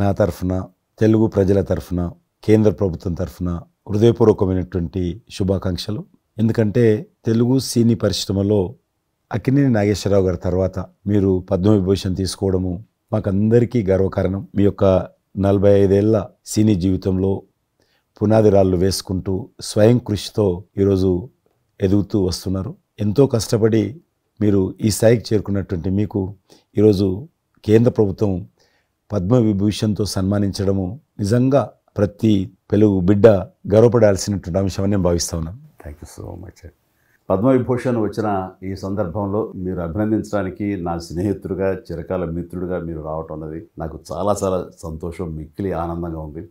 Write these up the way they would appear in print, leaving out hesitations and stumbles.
నా తరఫున, తెలుగు ప్రజల తరఫున, కేంద్ర ప్రభుత్వం తరఫున హృదయపూర్వకమైనటువంటి శుభాకాంక్షలు. ఎందుకంటే తెలుగు సినీ పరిశ్రమలో అక్కినేని నాగేశ్వరరావు గారి తర్వాత మీరు పద్మవిభూషణ్ తీసుకోవడము మాకందరికీ గర్వకారణం. మీ యొక్క 45 ఏళ్ల సినీ జీవితంలో పునాది రాళ్ళు వేసుకుంటూ స్వయం కృషితో ఈరోజు ఎదుగుతూ వస్తున్నారు. ఎంతో కష్టపడి మీరు ఈ స్థాయికి చేరుకున్నటువంటి మీకు ఈరోజు కేంద్ర ప్రభుత్వం పద్మవిభూషణ్తో సన్మానించడము నిజంగా ప్రతి తెలుగు బిడ్డ గర్వపడాల్సినటువంటి అంశమని నేను భావిస్తా ఉన్నాను. Thank you so much. Padma Vibhushan వచ్చిన ఈ సందర్భంలో మీరు అభినందించడానికి నా స్నేహితుడిగా, చిరకాల మిత్రుడిగా మీరు రావటం అన్నది నాకు చాలా చాలా సంతోషం, మిక్కిలి ఆనందంగా ఉంది.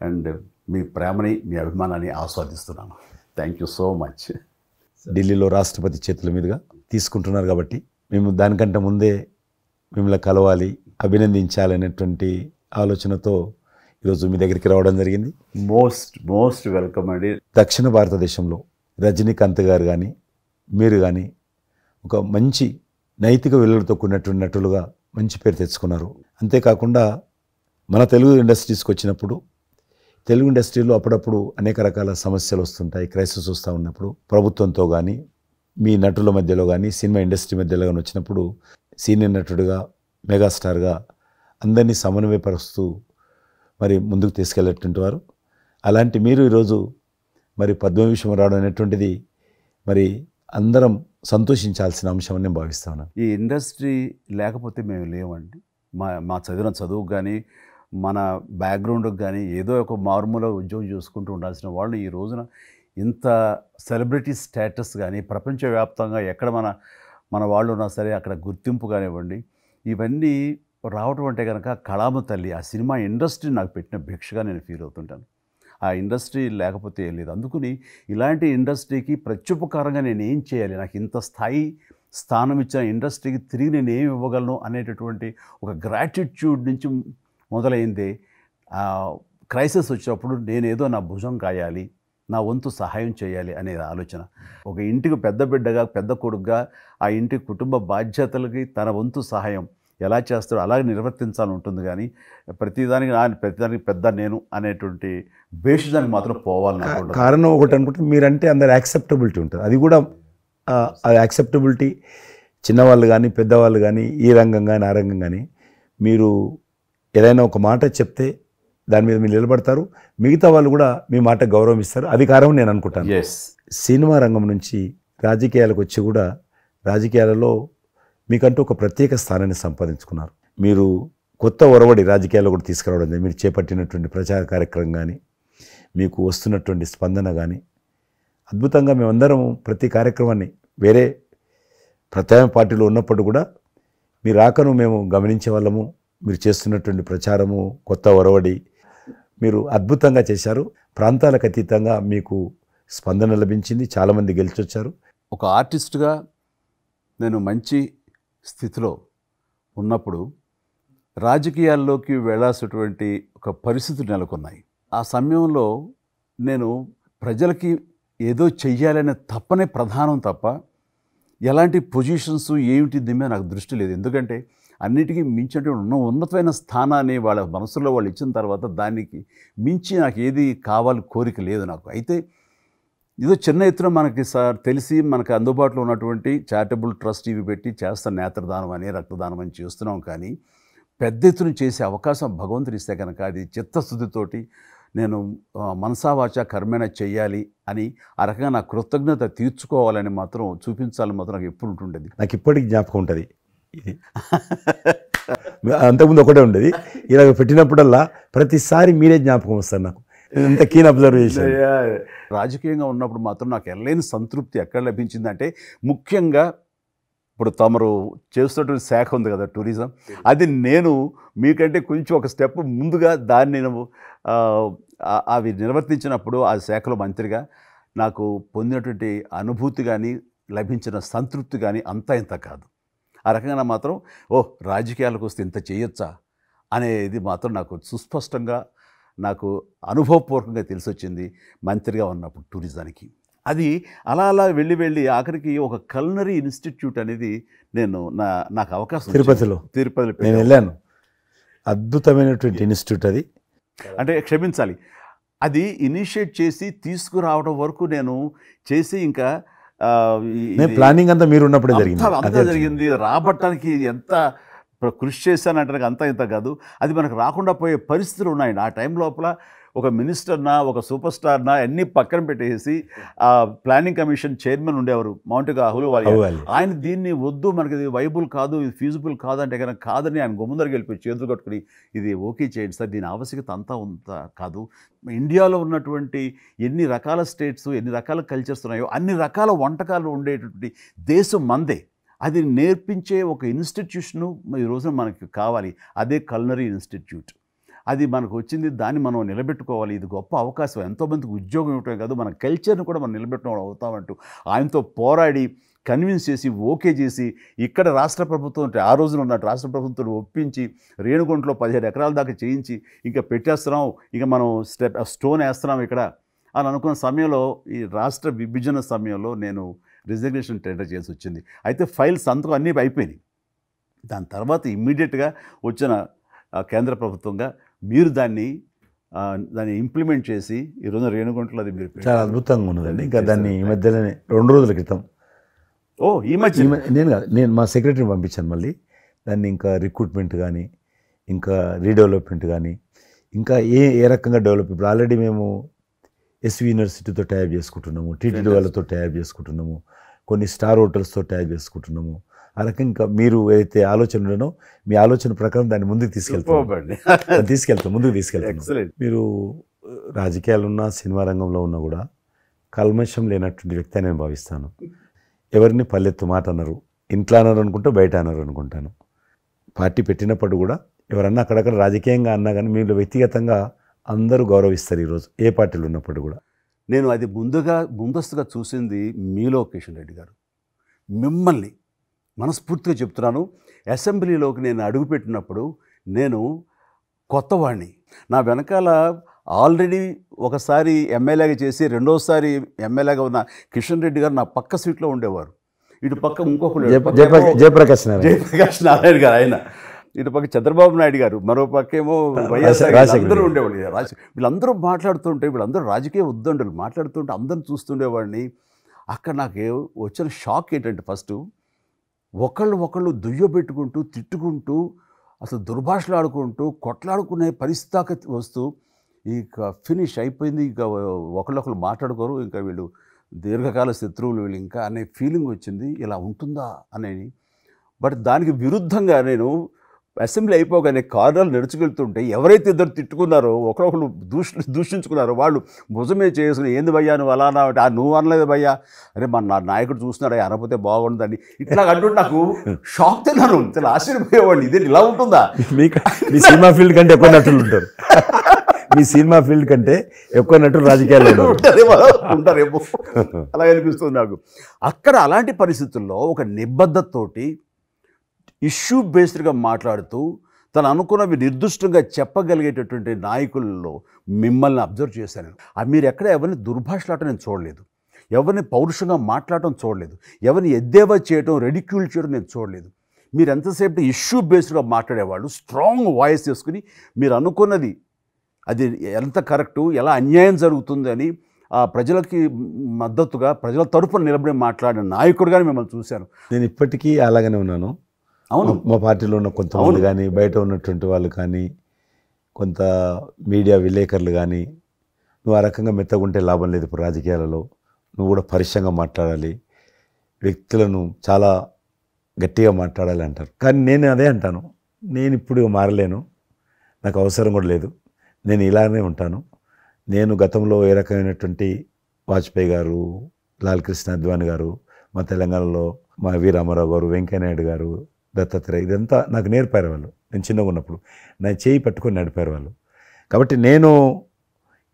అండ్ మీ ప్రేమని, మీ అభిమానాన్ని ఆస్వాదిస్తున్నాను. Thank you so much. ఢిల్లీలో రాష్ట్రపతి చేతుల మీదుగా తీసుకుంటున్నారు కాబట్టి మేము దానికంటే ముందే మిమ్మల్ని కలవాలి, అభినందించాలనేటువంటి ఆలోచనతో ఈరోజు మీ దగ్గరికి రావడం జరిగింది. మోస్ట్ వెల్కమ్ అండి. దక్షిణ భారతదేశంలో రజనీకాంత్ గారు కానీ మీరు కానీ ఒక మంచి నైతిక విలువలతో కూడినటువంటి నటులుగా మంచి పేరు తెచ్చుకున్నారు. అంతేకాకుండా మన తెలుగు ఇండస్ట్రీస్కి వచ్చినప్పుడు తెలుగు ఇండస్ట్రీలో అప్పుడప్పుడు అనేక రకాల సమస్యలు వస్తుంటాయి, క్రైసిస్ వస్తూ ఉన్నప్పుడు ప్రభుత్వంతో కానీ మీ నటుల మధ్యలో కానీ సినిమా ఇండస్ట్రీ మధ్యలో కానీ వచ్చినప్పుడు సీనియర్ నటుడిగా, మెగాస్టార్గా అందరినీ సమన్వయపరుస్తూ మరి ముందుకు తీసుకెళ్ళేటువంటి వారు. అలాంటి మీరు ఈరోజు మరి పద్మవిభూషణ్ రావడం అనేటువంటిది మరి అందరం సంతోషించాల్సిన అంశం అని నేను భావిస్తాను. ఈ ఇండస్ట్రీ లేకపోతే మేము లేవండి. మా చదివిన చదువుకు కానీ మన బ్యాక్గ్రౌండ్కి కానీ ఏదో ఒక మారుమూల ఉద్యోగం చూసుకుంటూ ఉండాల్సిన వాళ్ళు ఈ రోజున ఇంత సెలబ్రిటీ స్టేటస్ కానీ ప్రపంచవ్యాప్తంగా ఎక్కడ మన వాళ్ళు ఉన్నా సరే అక్కడ గుర్తింపు కానివ్వండి, ఇవన్నీ రావటం అంటే కనుక కళామ తల్లి, ఆ సినిమా ఇండస్ట్రీ నాకు పెట్టిన భిక్షగా నేను ఫీల్ అవుతుంటాను. ఆ ఇండస్ట్రీ లేకపోతే ఏం లేదు. అందుకని ఇలాంటి ఇండస్ట్రీకి ప్రత్యుపకారంగా నేను ఏం చేయాలి, నాకు ఇంత స్థానం ఇచ్చిన ఇండస్ట్రీకి తిరిగి నేను ఏమి ఇవ్వగలను అనేటటువంటి ఒక గ్రాటిట్యూడ్ నుంచి మొదలైంది. క్రైసిస్ వచ్చినప్పుడు నేనేదో నా భుజం కాయాలి, నా వంతు సహాయం చేయాలి అనే ఆలోచన. ఒక ఇంటికి పెద్ద బిడ్డగా, పెద్ద కొడుకుగా ఆ ఇంటి కుటుంబ బాధ్యతలకి తన వంతు సహాయం ఎలా చేస్తాడో అలాగే నిర్వర్తించాలని ఉంటుంది. కానీ ప్రతిదానికి పెద్ద నేను అనేటువంటి బేషిజానికి మాత్రం పోవాలని అనుకుంటాను. కారణం ఒకటి అనుకుంటే మీరంటే అందరు యాక్సెప్టబిలిటీ ఉంటుంది. అది కూడా ఆ యాక్సెప్టబిలిటీ చిన్నవాళ్ళు కానీ పెద్దవాళ్ళు కానీ ఈ రంగం కానీ ఆ రంగం కానీ మీరు ఏదైనా ఒక మాట చెప్తే దాని మీద మీరు నిలబడతారు, మిగతా వాళ్ళు కూడా మీ మాట గౌరవం ఇస్తారు. అది కారణం నేను అనుకుంటాను. సినిమా రంగం నుంచి రాజకీయాలకు వచ్చి కూడా రాజకీయాలలో మీకంటూ ఒక ప్రత్యేక స్థానాన్ని సంపాదించుకున్నారు. మీరు కొత్త ఒరవడి రాజకీయాల్లో కూడా తీసుకురావడం, మీరు చేపట్టినటువంటి ప్రచార కార్యక్రమం కానీ మీకు వస్తున్నటువంటి స్పందన కానీ అద్భుతంగా. మేమందరం ప్రతి కార్యక్రమాన్ని వేరే ప్రత్యామ్నాయ పార్టీలో ఉన్నప్పుడు కూడా మీ రాకను మేము గమనించే వాళ్ళము. మీరు చేస్తున్నటువంటి ప్రచారము, కొత్త ఒరవడి మీరు అద్భుతంగా చేశారు. ప్రాంతాలకు అతీతంగా మీకు స్పందన లభించింది, చాలామంది గెలిచొచ్చారు. ఒక ఆర్టిస్ట్గా నేను మంచి స్థితిలో ఉన్నప్పుడు రాజకీయాల్లోకి వెళ్ళాల్సినటువంటి ఒక పరిస్థితులు నెలకొన్నాయి. ఆ సమయంలో నేను ప్రజలకి ఏదో చెయ్యాలనే తప్పనే ప్రధానం తప్ప ఎలాంటి పొజిషన్స్ ఏమిటి దీని మీద నాకు దృష్టి లేదు. ఎందుకంటే అన్నిటికీ మించినటువంటి ఉన్నతమైన స్థానాన్ని వాళ్ళ మనసులో వాళ్ళు ఇచ్చిన తర్వాత దానికి మించి నాకు ఏది కావాలి కోరిక లేదు నాకు. అయితే ఏదో చిన్న ఎత్తున మనకి తెలిసి మనకు అందుబాటులో ఉన్నటువంటి చారిటబుల్ ట్రస్ట్ ఇవి పెట్టి చేస్తాను, నేత్రదానం అని రక్తదానం అని చేస్తున్నాం. కానీ పెద్ద ఎత్తున చేసే అవకాశం భగవంతుడు ఇస్తే కనుక అది చిత్తశుద్ధితోటి నేను మనసావాచ కర్మేణ చెయ్యాలి అని ఆ రకంగా నా కృతజ్ఞత తీర్చుకోవాలని మాత్రం చూపించాలని మాత్రం నాకు ఎప్పుడు ఉంటుండేది. నాకు ఇప్పటికి జ్ఞాపకం ఉంటుంది. ఇది అంతకుముందు ఒకటే ఉండేది, ఇలా పెట్టినప్పుడల్లా ప్రతిసారి మీరే జ్ఞాపకం వస్తారు నాకు. ఎంత కీన్ అబ్జర్వేషన్. రాజకీయంగా ఉన్నప్పుడు మాత్రం నాకు ఎనలేని సంతృప్తి ఎక్కడ లభించిందంటే, ముఖ్యంగా ఇప్పుడు తమరు చేస్తున్నటువంటి శాఖ ఉంది కదా టూరిజం, అది నేను మీకంటే కొంచెం ఒక స్టెప్ ముందుగా దాన్ని నేను అవి నిర్వర్తించినప్పుడు ఆ శాఖలో మంత్రిగా నాకు పొందినటువంటి అనుభూతి కానీ లభించిన సంతృప్తి కానీ అంతా ఇంత కాదు. ఆ రకంగా మాత్రం రాజకీయాలకు వస్తే ఇంత చేయొచ్చా అనేది మాత్రం నాకు సుస్పష్టంగా నాకు అనుభవపూర్వకంగా తెలిసొచ్చింది మంత్రిగా ఉన్నప్పుడు టూరిజానికి. అది అలా అలా వెళ్ళి ఆఖరికి ఒక కల్నరీ ఇన్స్టిట్యూట్ అనేది నాకు అవకాశం తిరుపతిలో నేను వెళ్ళాను. అద్భుతమైనటువంటి ఇన్స్టిట్యూట్ అది. అంటే క్షమించాలి, అది ఇనిషియేట్ చేసి తీసుకురావడం వరకు నేను చేసి ఇంకా నేను ప్లానింగ్ అంతా మీరు ఉన్నప్పుడే జరిగింది. అంతా జరిగింది. రాబట్టడానికి ఎంత కృషి చేశానంటే అంతా ఇంత కాదు, అది మనకు రాకుండా పోయే పరిస్థితులు ఉన్నాయండి. ఆ టైం లోపల ఒక మినిస్టర్నా ఒక సూపర్ స్టార్నా అన్నీ పక్కన పెట్టేసి ఆ ప్లానింగ్ కమిషన్ చైర్మన్ ఉండేవారు మౌంటిగా అహ్లూవాలియా. ఆయన దీన్ని వద్దు, మనకి ఇది వైబుల్ కాదు, ఇది ఫీజిబుల్ కాదంటే కనుక కాదని ఆయన గుమ్మదరికి వెళ్ళిపోయి చేతులు కట్టుకుని ఇది ఓకే చేయండి సార్, దీని ఆవశ్యకత అంతా కాదు. ఇండియాలో ఉన్నటువంటి ఎన్ని రకాల స్టేట్స్, ఎన్ని రకాల కల్చర్స్ ఉన్నాయో అన్ని రకాల వంటకాలు ఉండేటువంటి దేశం మందే. అది నేర్పించే ఒక ఇన్స్టిట్యూషను ఈ రోజున మనకి కావాలి, అదే కల్నరీ ఇన్స్టిట్యూట్. అది మనకు వచ్చింది, దాన్ని మనం నిలబెట్టుకోవాలి. ఇది గొప్ప అవకాశం, ఎంతోమందికి ఉద్యోగం ఇవ్వటమే కాదు, మన కల్చర్ని కూడా మనం నిలబెట్టుకోవడం అవుతామంటూ ఆయనతో పోరాడి కన్విన్స్ చేసి ఓకే చేసి ఇక్కడ రాష్ట్ర ప్రభుత్వం ఆ రోజున ఉన్నట్టు రాష్ట్ర ప్రభుత్వం ఒప్పించి రేణుగుంటలో 15 ఎకరాల దాకా చేయించి ఇంకా పెట్టేస్తున్నాం, ఇంకా మనం స్టోన్ వేస్తున్నాం ఇక్కడ అని అనుకున్న సమయంలో ఈ రాష్ట్ర విభజన సమయంలో నేను రిజిగ్నేషన్ టెండర్ చేసి వచ్చింది. అయితే ఫైల్స్ అంతకు అన్నీ అయిపోయినాయి. దాని తర్వాత ఇమ్మీడియట్గా వచ్చిన కేంద్ర ప్రభుత్వంగా మీరు దాన్ని ఇంప్లిమెంట్ చేసి ఈరోజు రేణుగుంటలో అది మీరు చాలా అద్భుతంగా ఉన్నదండి. ఇంకా దాన్ని ఈ మధ్యలోనే 2 రోజుల క్రితం ఈ మధ్య నేను మా సెక్రటరీని పంపించాను. మళ్ళీ దాన్ని ఇంకా రిక్రూట్మెంట్ కానీ ఇంకా రీడెవలప్మెంట్ కానీ ఇంకా ఏ రకంగా డెవలప్. ఇప్పుడు ఆల్రెడీ మేము ఎస్వి యూనివర్సిటీతో టైప్ చేసుకుంటున్నాము, టీటీడీ వాళ్ళతో టైప్ చేసుకుంటున్నాము, కొన్ని స్టార్ హోటల్స్తో టైప్ చేసుకుంటున్నాము. ఆ రకంగా ఇంకా మీరు ఏదైతే ఆలోచన ఉండనో మీ ఆలోచన ప్రకారం దాన్ని ముందుకు ముందుకు తీసుకెళ్తాం. మీరు రాజకీయాలు ఉన్నా సినిమా రంగంలో ఉన్నా కూడా కల్మషం లేనటువంటి వ్యక్తి అని నేను భావిస్తాను. ఎవరిని పల్లెత్తు మాట అన్నారు, ఇంట్లో అన్నారు అనుకుంటే బయట అన్నారు అనుకుంటాను. పార్టీ పెట్టినప్పుడు కూడా ఎవరన్నా అక్కడక్కడ రాజకీయంగా అన్నా కానీ మీరు వ్యక్తిగతంగా అందరూ గౌరవిస్తారు ఈరోజు ఏ పార్టీలు ఉన్నప్పుడు కూడా. నేను అది ముందస్తుగా చూసింది మీలో కిషన్ రెడ్డి గారు. మిమ్మల్ని మనస్ఫూర్తిగా చెప్తున్నాను, అసెంబ్లీలోకి నేను అడుగుపెట్టినప్పుడు నేను కొత్తవాడిని. నా వెనకాల ఆల్రెడీ ఒకసారి ఎమ్మెల్యేగా చేసి రెండోసారి ఎమ్మెల్యేగా ఉన్న కిషన్ రెడ్డి గారు నా పక్క సీట్లో ఉండేవారు. ఇటు పక్క ఇంకొకరు జయప్రకాష్ నారాయణ గారు, ఆయన ఇటు పక్క చంద్రబాబు నాయుడు గారు, మరో పక్కేమో వైఎస్ఆర్ అందరూ ఉండేవాళ్ళు. వీళ్ళందరూ మాట్లాడుతుంటే, వీళ్ళందరూ రాజకీయ ఉద్దండులు మాట్లాడుతుంటే అందరూ చూస్తుండేవాడిని. అక్కడ నాకు వచ్చిన షాక్ ఏంటంటే ఫస్ట్ ఒకళ్ళు దుయ్యబెట్టుకుంటూ తిట్టుకుంటూ అసలు దుర్భాషలు ఆడుకుంటూ కొట్లాడుకునే పరిస్థితి వస్తూ ఇక ఫినిష్ అయిపోయింది, ఇక ఒకళ్ళొకళ్ళు మాట్లాడుకోరు, ఇంకా వీళ్ళు దీర్ఘకాల శత్రువులు వీళ్ళు ఇంకా అనే ఫీలింగ్ వచ్చింది. ఇలా ఉంటుందా అనేది. బట్ దానికి విరుద్ధంగా నేను అసెంబ్లీ అయిపోగానే కారులో నడుచుకెళ్తుంటే ఎవరైతే ఇద్దరు తిట్టుకున్నారో ఒకరొకరు దూషించుకున్నారో వాళ్ళు భుజమే చేసుకుని ఏంది భయ్యా నువ్వు అలా అంటే నువ్వు అనలేదు భయ్యా, అరే నా నాయకుడు చూస్తున్నాడు అనకపోతే బాగుంటుందని ఇట్లా అంటుంటే నాకు షాక్ తిన్నాను. చాలా ఆశ్చర్యపోయేవాడిని, ఇదే ఇలా ఉంటుందా. మీ సినిమా ఫీల్డ్ కంటే ఎక్కువ నటులు ఉంటారు, మీ సినిమా ఫీల్డ్ కంటే ఎక్కువ నటులు రాజకీయాల్లో ఉంటారేమో అలా అనిపిస్తుంది నాకు. అక్కడ అలాంటి పరిస్థితుల్లో ఒక నిబద్ధతతోటి ఇష్యూ బేస్డ్గా మాట్లాడుతూ తను అనుకున్నవి నిర్దిష్టంగా చెప్పగలిగేటటువంటి నాయకుల్లో మిమ్మల్ని అబ్జర్వ్ చేశాను. మీరు ఎక్కడ ఎవరిని దుర్భాషలాటం నేను చూడలేదు, ఎవరిని పౌరుషంగా మాట్లాడటం చూడలేదు, ఎవరిని ఎద్దేవా చేయటం రెడిక్యూల్ చేయడం నేను చూడలేదు. మీరు ఎంతసేపు ఇష్యూ బేస్డ్గా మాట్లాడేవాళ్ళు, స్ట్రాంగ్ వాయిస్ చేసుకుని మీరు అనుకున్నది అది ఎంత కరెక్టు, ఎలా అన్యాయం జరుగుతుంది అని ఆ ప్రజలకి మద్దతుగా ప్రజల తరపున నిలబడి మాట్లాడిన నాయకుడుగానే మిమ్మల్ని చూశాను. నేను ఇప్పటికీ అలాగనే ఉన్నాను. అవును, మా పార్టీలో ఉన్న కొంతమంది కానీ బయట ఉన్నటువంటి వాళ్ళు కానీ కొంత మీడియా విలేకరులు కానీ నువ్వు ఆ రకంగా మెత్తగుంటే లాభం లేదు, ఇప్పుడు రాజకీయాలలో నువ్వు కూడా పరుషంగా మాట్లాడాలి, వ్యక్తులను చాలా గట్టిగా మాట్లాడాలి అంటారు. కానీ నేను అదే అంటాను, నేను ఇప్పుడు మారలేను, నాకు అవసరం కూడా లేదు, నేను ఇలానే ఉంటాను. నేను గతంలో ఏ రకమైనటువంటి వాజ్పేయి గారు, లాల్ కృష్ణ అద్వానీ గారు, మా తెలంగాణలో మా వి రామారావు గారు, వెంకయ్యనాయుడు గారు, దత్తాత్రేయ, ఇదంతా నాకు నేర్పారు వాళ్ళు. నేను చిన్నగా ఉన్నప్పుడు నా చేయి పట్టుకొని నడిపారు వాళ్ళు. కాబట్టి నేను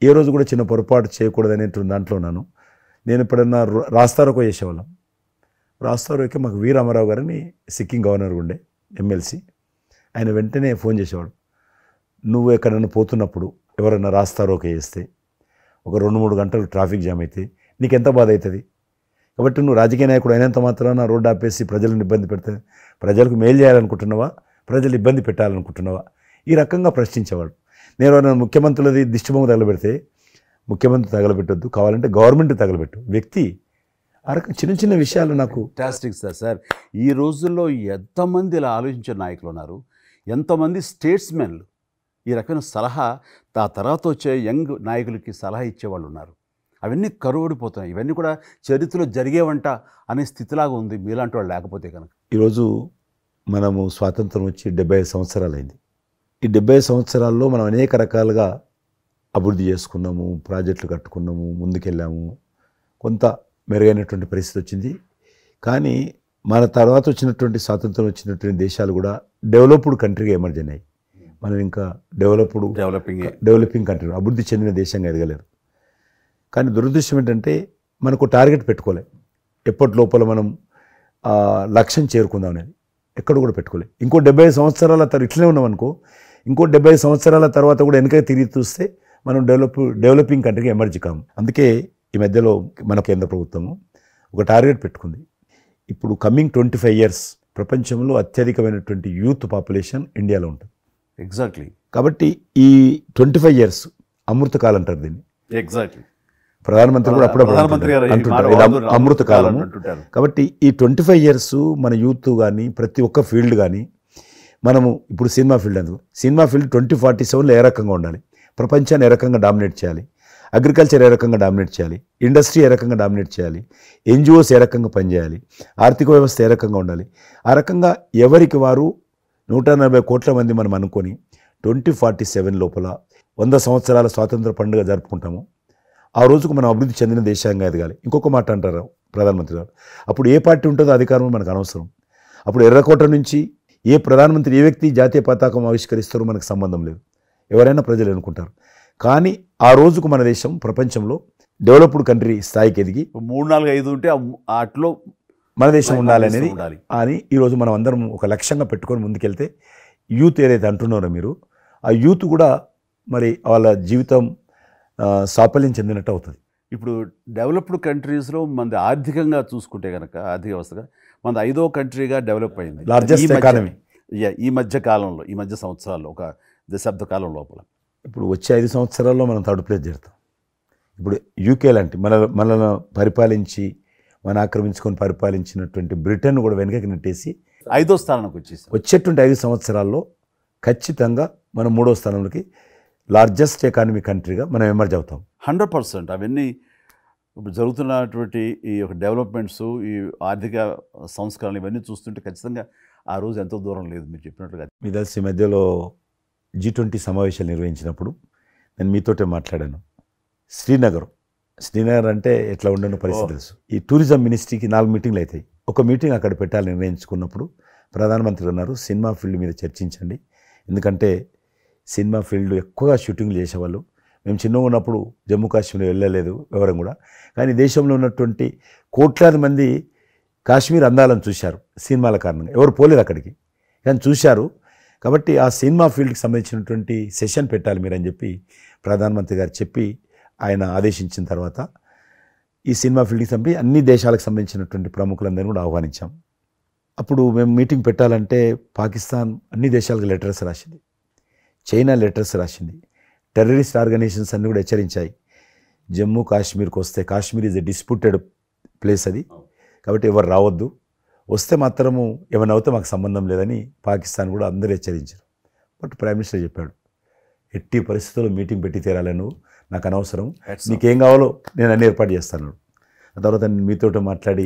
ఏ రోజు కూడా చిన్న పొరపాటు చేయకూడదనేటువంటి దాంట్లో ఉన్నాను. నేను ఎప్పుడన్నా రాస్తారోకో చేసేవాళ్ళం. రాస్తారోకే మాకు వి రామారావు గారిని సిక్కిం గవర్నర్ ఉండే ఎమ్మెల్సీ, ఆయన వెంటనే ఫోన్ చేసేవాడు. నువ్వు ఎక్కడన్నా పోతున్నప్పుడు ఎవరన్నా రాస్తారోకే చేస్తే ఒక 2-3 గంటలు ట్రాఫిక్ జామ్ అయితే నీకెంత బాధ అవుతుంది. కాబట్టి నువ్వు రాజకీయ నాయకుడు అయినంత మాత్రాన రోడ్డు ఆపేసి ప్రజలను ఇబ్బంది పెడితే ప్రజలకు మేలు చేయాలనుకుంటున్నావా, ప్రజలు ఇబ్బంది పెట్టాలనుకుంటున్నావా, ఈ రకంగా ప్రశ్నించేవాడు. నేను ముఖ్యమంత్రులది దిష్టిబొమ్మ తగలబెడితే ముఖ్యమంత్రి తగలబెట్టొద్దు, కావాలంటే గవర్నమెంట్ తగలబెట్టు, వ్యక్తి ఆ రకం చిన్న చిన్న విషయాలు నాకు ఫ్యాంటాస్టిక్ సార్. ఈ రోజుల్లో ఎంతమంది ఇలా ఆలోచించే నాయకులు ఉన్నారు, ఎంతమంది స్టేట్స్మెన్లు ఈ రకమైన సలహా ఆ తర్వాత వచ్చే యంగ్ నాయకులకి సలహా ఇచ్చేవాళ్ళు ఉన్నారు. అవన్నీ కరువడిపోతున్నాయి. ఇవన్నీ కూడా చరిత్రలో జరిగేవంట అనే స్థితిలాగా ఉంది మీలాంటి వాళ్ళు లేకపోతే కనుక. ఈరోజు మనము స్వాతంత్రం వచ్చి 75 సంవత్సరాలు అయింది. ఈ 75 సంవత్సరాల్లో మనం అనేక రకాలుగా అభివృద్ధి చేసుకున్నాము, ప్రాజెక్టులు కట్టుకున్నాము, ముందుకెళ్ళాము, కొంత మెరుగైనటువంటి పరిస్థితి వచ్చింది. కానీ మన తర్వాత వచ్చినటువంటి స్వాతంత్రం వచ్చినటువంటి దేశాలు కూడా డెవలప్డ్ కంట్రీగా ఎమర్జ్ అయినాయి. మనం ఇంకా డెవలపింగ్ కంట్రీ, అభివృద్ధి చెందిన దేశంగా ఎదగలేదు. కానీ దురదృష్టం ఏంటంటే మనకు టార్గెట్ పెట్టుకోలే, ఎప్పటి లోపల మనం లక్ష్యం చేరుకుందాం అనేది ఎక్కడ కూడా పెట్టుకోలే. ఇంకో 75 సంవత్సరాల తర్వాత ఇట్లనే ఉన్నాం అనుకో, ఇంకో 75 సంవత్సరాల తర్వాత కూడా వెనక తిరిగి చూస్తే మనం డెవలపింగ్ కంట్రీగా ఎమర్జ్ కాము. అందుకే ఈ మధ్యలో మన కేంద్ర ప్రభుత్వము ఒక టార్గెట్ పెట్టుకుంది. ఇప్పుడు కమింగ్ 25 years ప్రపంచంలో అత్యధికమైనటువంటి యూత్ పాపులేషన్ ఇండియాలో ఉంటుంది. ఎగ్జాక్ట్లీ. కాబట్టి ఈ 25 years అమృతకాలం అంటారు దీన్ని. ఎగ్జాక్ట్లీ. ప్రధానమంత్రి కూడా అప్పుడప్పుడు అంటుంటారు ఇది అమృతకాలం. కాబట్టి ఈ 25 years మన యూత్ కానీ ప్రతి ఒక్క ఫీల్డ్ కానీ మనము ఇప్పుడు సినిమా ఫీల్డ్ అందుకు సినిమా ఫీల్డ్ 2047లో ఏ రకంగా ఉండాలి, ప్రపంచాన్ని ఏ రకంగా డామినేట్ చేయాలి, అగ్రికల్చర్ ఏ రకంగా డామినేట్ చేయాలి, ఇండస్ట్రీ ఏ రకంగా డామినేట్ చేయాలి, ఎన్జిఓస్ ఏ రకంగా పనిచేయాలి, ఆర్థిక వ్యవస్థ ఏ రకంగా ఉండాలి, ఆ రకంగా ఎవరికి వారు 140 కోట్ల మంది మనం అనుకొని 2047 లోపల 100 సంవత్సరాల స్వాతంత్ర పండుగ జరుపుకుంటాము. ఆ రోజుకు మనం అభివృద్ధి చెందిన దేశంగా ఎదగాలి. ఇంకొక మాట అంటారు ప్రధానమంత్రి గారు, అప్పుడు ఏ పార్టీ ఉంటుందో అధికారం మనకు అనవసరం. అప్పుడు ఎర్రకోట నుంచి ఏ ప్రధానమంత్రి ఏ వ్యక్తి జాతీయ పతాకం ఆవిష్కరిస్తారో మనకు సంబంధం లేదు, ఎవరైనా ప్రజలు అనుకుంటారు. కానీ ఆ రోజుకు మన దేశం ప్రపంచంలో డెవలప్డ్ కంట్రీ స్థాయికి ఎదిగి 3, 4, 5 ఉంటే అట్లో మన దేశం ఉండాలి అనేది అని ఈరోజు మనం అందరం ఒక లక్ష్యంగా పెట్టుకొని ముందుకెళ్తే యూత్ ఏదైతే అంటున్నారో మీరు, ఆ యూత్ కూడా మరి వాళ్ళ జీవితం సాఫల్యం చెందినట్టు అవుతుంది. ఇప్పుడు డెవలప్డ్ కంట్రీస్లో మనది ఆర్థికంగా చూసుకుంటే కనుక ఆర్థిక వ్యవస్థగా మనది 5వ కంట్రీగా డెవలప్ అయింది. లార్జెస్ట్ ఎకానమీ ఈ మధ్య కాలంలో, ఈ మధ్య సంవత్సరాల్లో, ఒక దశాబ్ద కాలం లోపల. ఇప్పుడు వచ్చే 5 సంవత్సరాల్లో మనం థర్డ్ ప్లేస్ చేరుతాం. ఇప్పుడు యూకే లాంటి మనల్ని పరిపాలించి మన ఆక్రమించుకొని పరిపాలించినటువంటి బ్రిటన్ కూడా వెనకకి నెట్టేసి 5వ స్థానానికి వచ్చేసి వచ్చేటువంటి 5 సంవత్సరాల్లో ఖచ్చితంగా మనం 3వ స్థానంలోకి లార్జెస్ట్ ఎకానమీ కంట్రీగా మనం ఎమర్జ్ అవుతాం. 100%. అవన్నీ ఇప్పుడు జరుగుతున్నటువంటి ఈ యొక్క డెవలప్మెంట్స్, ఈ ఆర్థిక సంస్కరణలు ఇవన్నీ చూస్తుంటే ఖచ్చితంగా ఆ రోజు ఎంతో దూరం లేదు మీరు చెప్పినట్లుగా. మీ తెలిసి మధ్యలో G20 సమావేశాలు నిర్వహించినప్పుడు నేను మీతోటే మాట్లాడాను. శ్రీనగర్ అంటే ఎట్లా ఉండని పరిస్థితి తెలుసు. ఈ టూరిజం మినిస్ట్రీకి 4 మీటింగ్లు అవుతాయి. ఒక మీటింగ్ అక్కడ పెట్టాలని నిర్ణయించుకున్నప్పుడు ప్రధానమంత్రి అన్నారు, సినిమా ఫీల్డ్ మీద చర్చించండి, ఎందుకంటే సినిమా ఫీల్డ్ ఎక్కువగా షూటింగ్లు చేసేవాళ్ళు. మేము చిన్నగా ఉన్నప్పుడు జమ్మూ కాశ్మీర్ వెళ్ళలేదు ఎవరం కూడా, కానీ దేశంలో ఉన్నటువంటి కోట్లాది మంది కాశ్మీర్ అందాలను చూశారు సినిమాల కారణంగా. ఎవరు పోలేదు అక్కడికి, కానీ చూశారు. కాబట్టి ఆ సినిమా ఫీల్డ్కి సంబంధించినటువంటి సెషన్ పెట్టాలి మీరు అని చెప్పి ప్రధానమంత్రి గారు చెప్పి ఆయన ఆదేశించిన తర్వాత ఈ సినిమా ఫీల్డ్కి సంబంధించి అన్ని దేశాలకు సంబంధించినటువంటి ప్రముఖులందరినీ కూడా ఆహ్వానించాం. అప్పుడు మేము మీటింగ్ పెట్టాలంటే పాకిస్తాన్ అన్ని దేశాలకు లెటర్స్ రాసింది, చైనా లెటర్స్ రాసింది, టెర్రరిస్ట్ ఆర్గనైజేషన్స్ అన్నీ కూడా హెచ్చరించాయి. జమ్మూ కాశ్మీర్కి వస్తే Kashmir is a disputed place అది, కాబట్టి ఎవరు రావద్దు, వస్తే మాత్రము ఏమైనా అవుతే మాకు సంబంధం లేదని పాకిస్తాన్ కూడా అందరూ హెచ్చరించారు. బట్ ప్రైమ్ మినిస్టర్ చెప్పాడు, ఎట్టి పరిస్థితుల్లో మీటింగ్ పెట్టి తీరాలి, నువ్వు నాకు అనవసరం, నీకేం కావాలో నేను అన్ని ఏర్పాటు చేస్తాను. ఆ తర్వాత నేను మీతో మాట్లాడి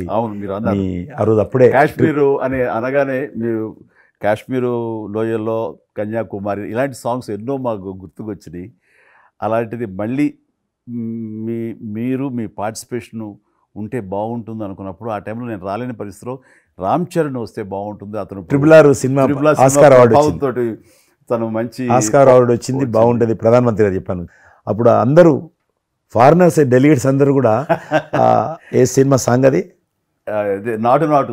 ఆ రోజు అప్పుడే కాశ్మీరు అనగానే మీరు కాశ్మీరు లోయల్లో కన్యాకుమారి ఇలాంటి సాంగ్స్ ఎన్నో మాకు గుర్తుకొచ్చినాయి. అలాంటిది మళ్ళీ మీరు మీ పార్టిసిపేషను ఉంటే బాగుంటుంది అనుకున్నప్పుడు ఆ టైంలో నేను రాలేని పరిస్థితిలో రామ్ చరణ్ వస్తే బాగుంటుంది, అతను RRR సినిమా ఆస్కార్ అవార్డు తోటి తను మంచి ఆస్కార్ అవార్డు వచ్చింది, బాగుంటుంది ప్రధానమంత్రి గారు చెప్పాను. అప్పుడు అందరూ ఫారినర్స్ డెలిగేట్స్ అందరూ కూడా ఏ సినిమా సాంగ్ అది నాటు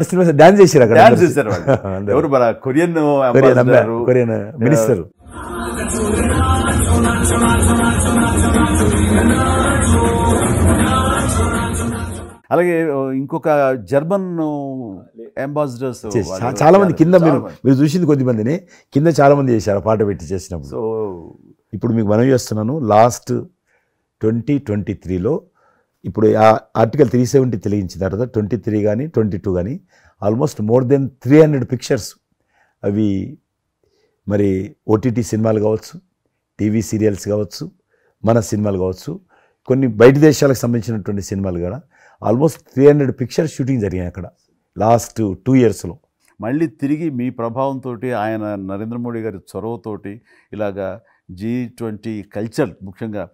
సినిమా డాన్స్ చేశారు అక్కడ. డాన్స్ చేశారు ఎవరు మన కొరియన్ మినిస్టర్. అలాగే ఇంకొక జర్మన్ అంబాసిడర్స్ చాలా మంది కింద మీరు చూసింది కొద్దిమందిని కింద చాలా మంది చేశారు పాట పెట్టి చేసినప్పుడు. సో ఇప్పుడు మీకు మనవి చేస్తున్నాను, లాస్ట్ 2023లో ఇప్పుడు ఆర్టికల్ 370 తెలిగించిన తర్వాత 23 కానీ 22 కానీ ఆల్మోస్ట్ మోర్ దెన్ 300 పిక్చర్స్ అవి మరి ఓటీటీ సినిమాలు కావచ్చు, టీవీ సీరియల్స్ కావచ్చు, మన సినిమాలు కావచ్చు, కొన్ని బయట దేశాలకు సంబంధించినటువంటి సినిమాలు కూడా ఆల్మోస్ట్ 300 పిక్చర్స్ షూటింగ్ జరిగాయి అక్కడ లాస్ట్ 2 yearsలో. మళ్ళీ తిరిగి మీ ప్రభావంతో ఆయన నరేంద్ర మోడీ గారి చొరవతోటి ఇలాగా G20 కల్చర్ ముఖ్యంగా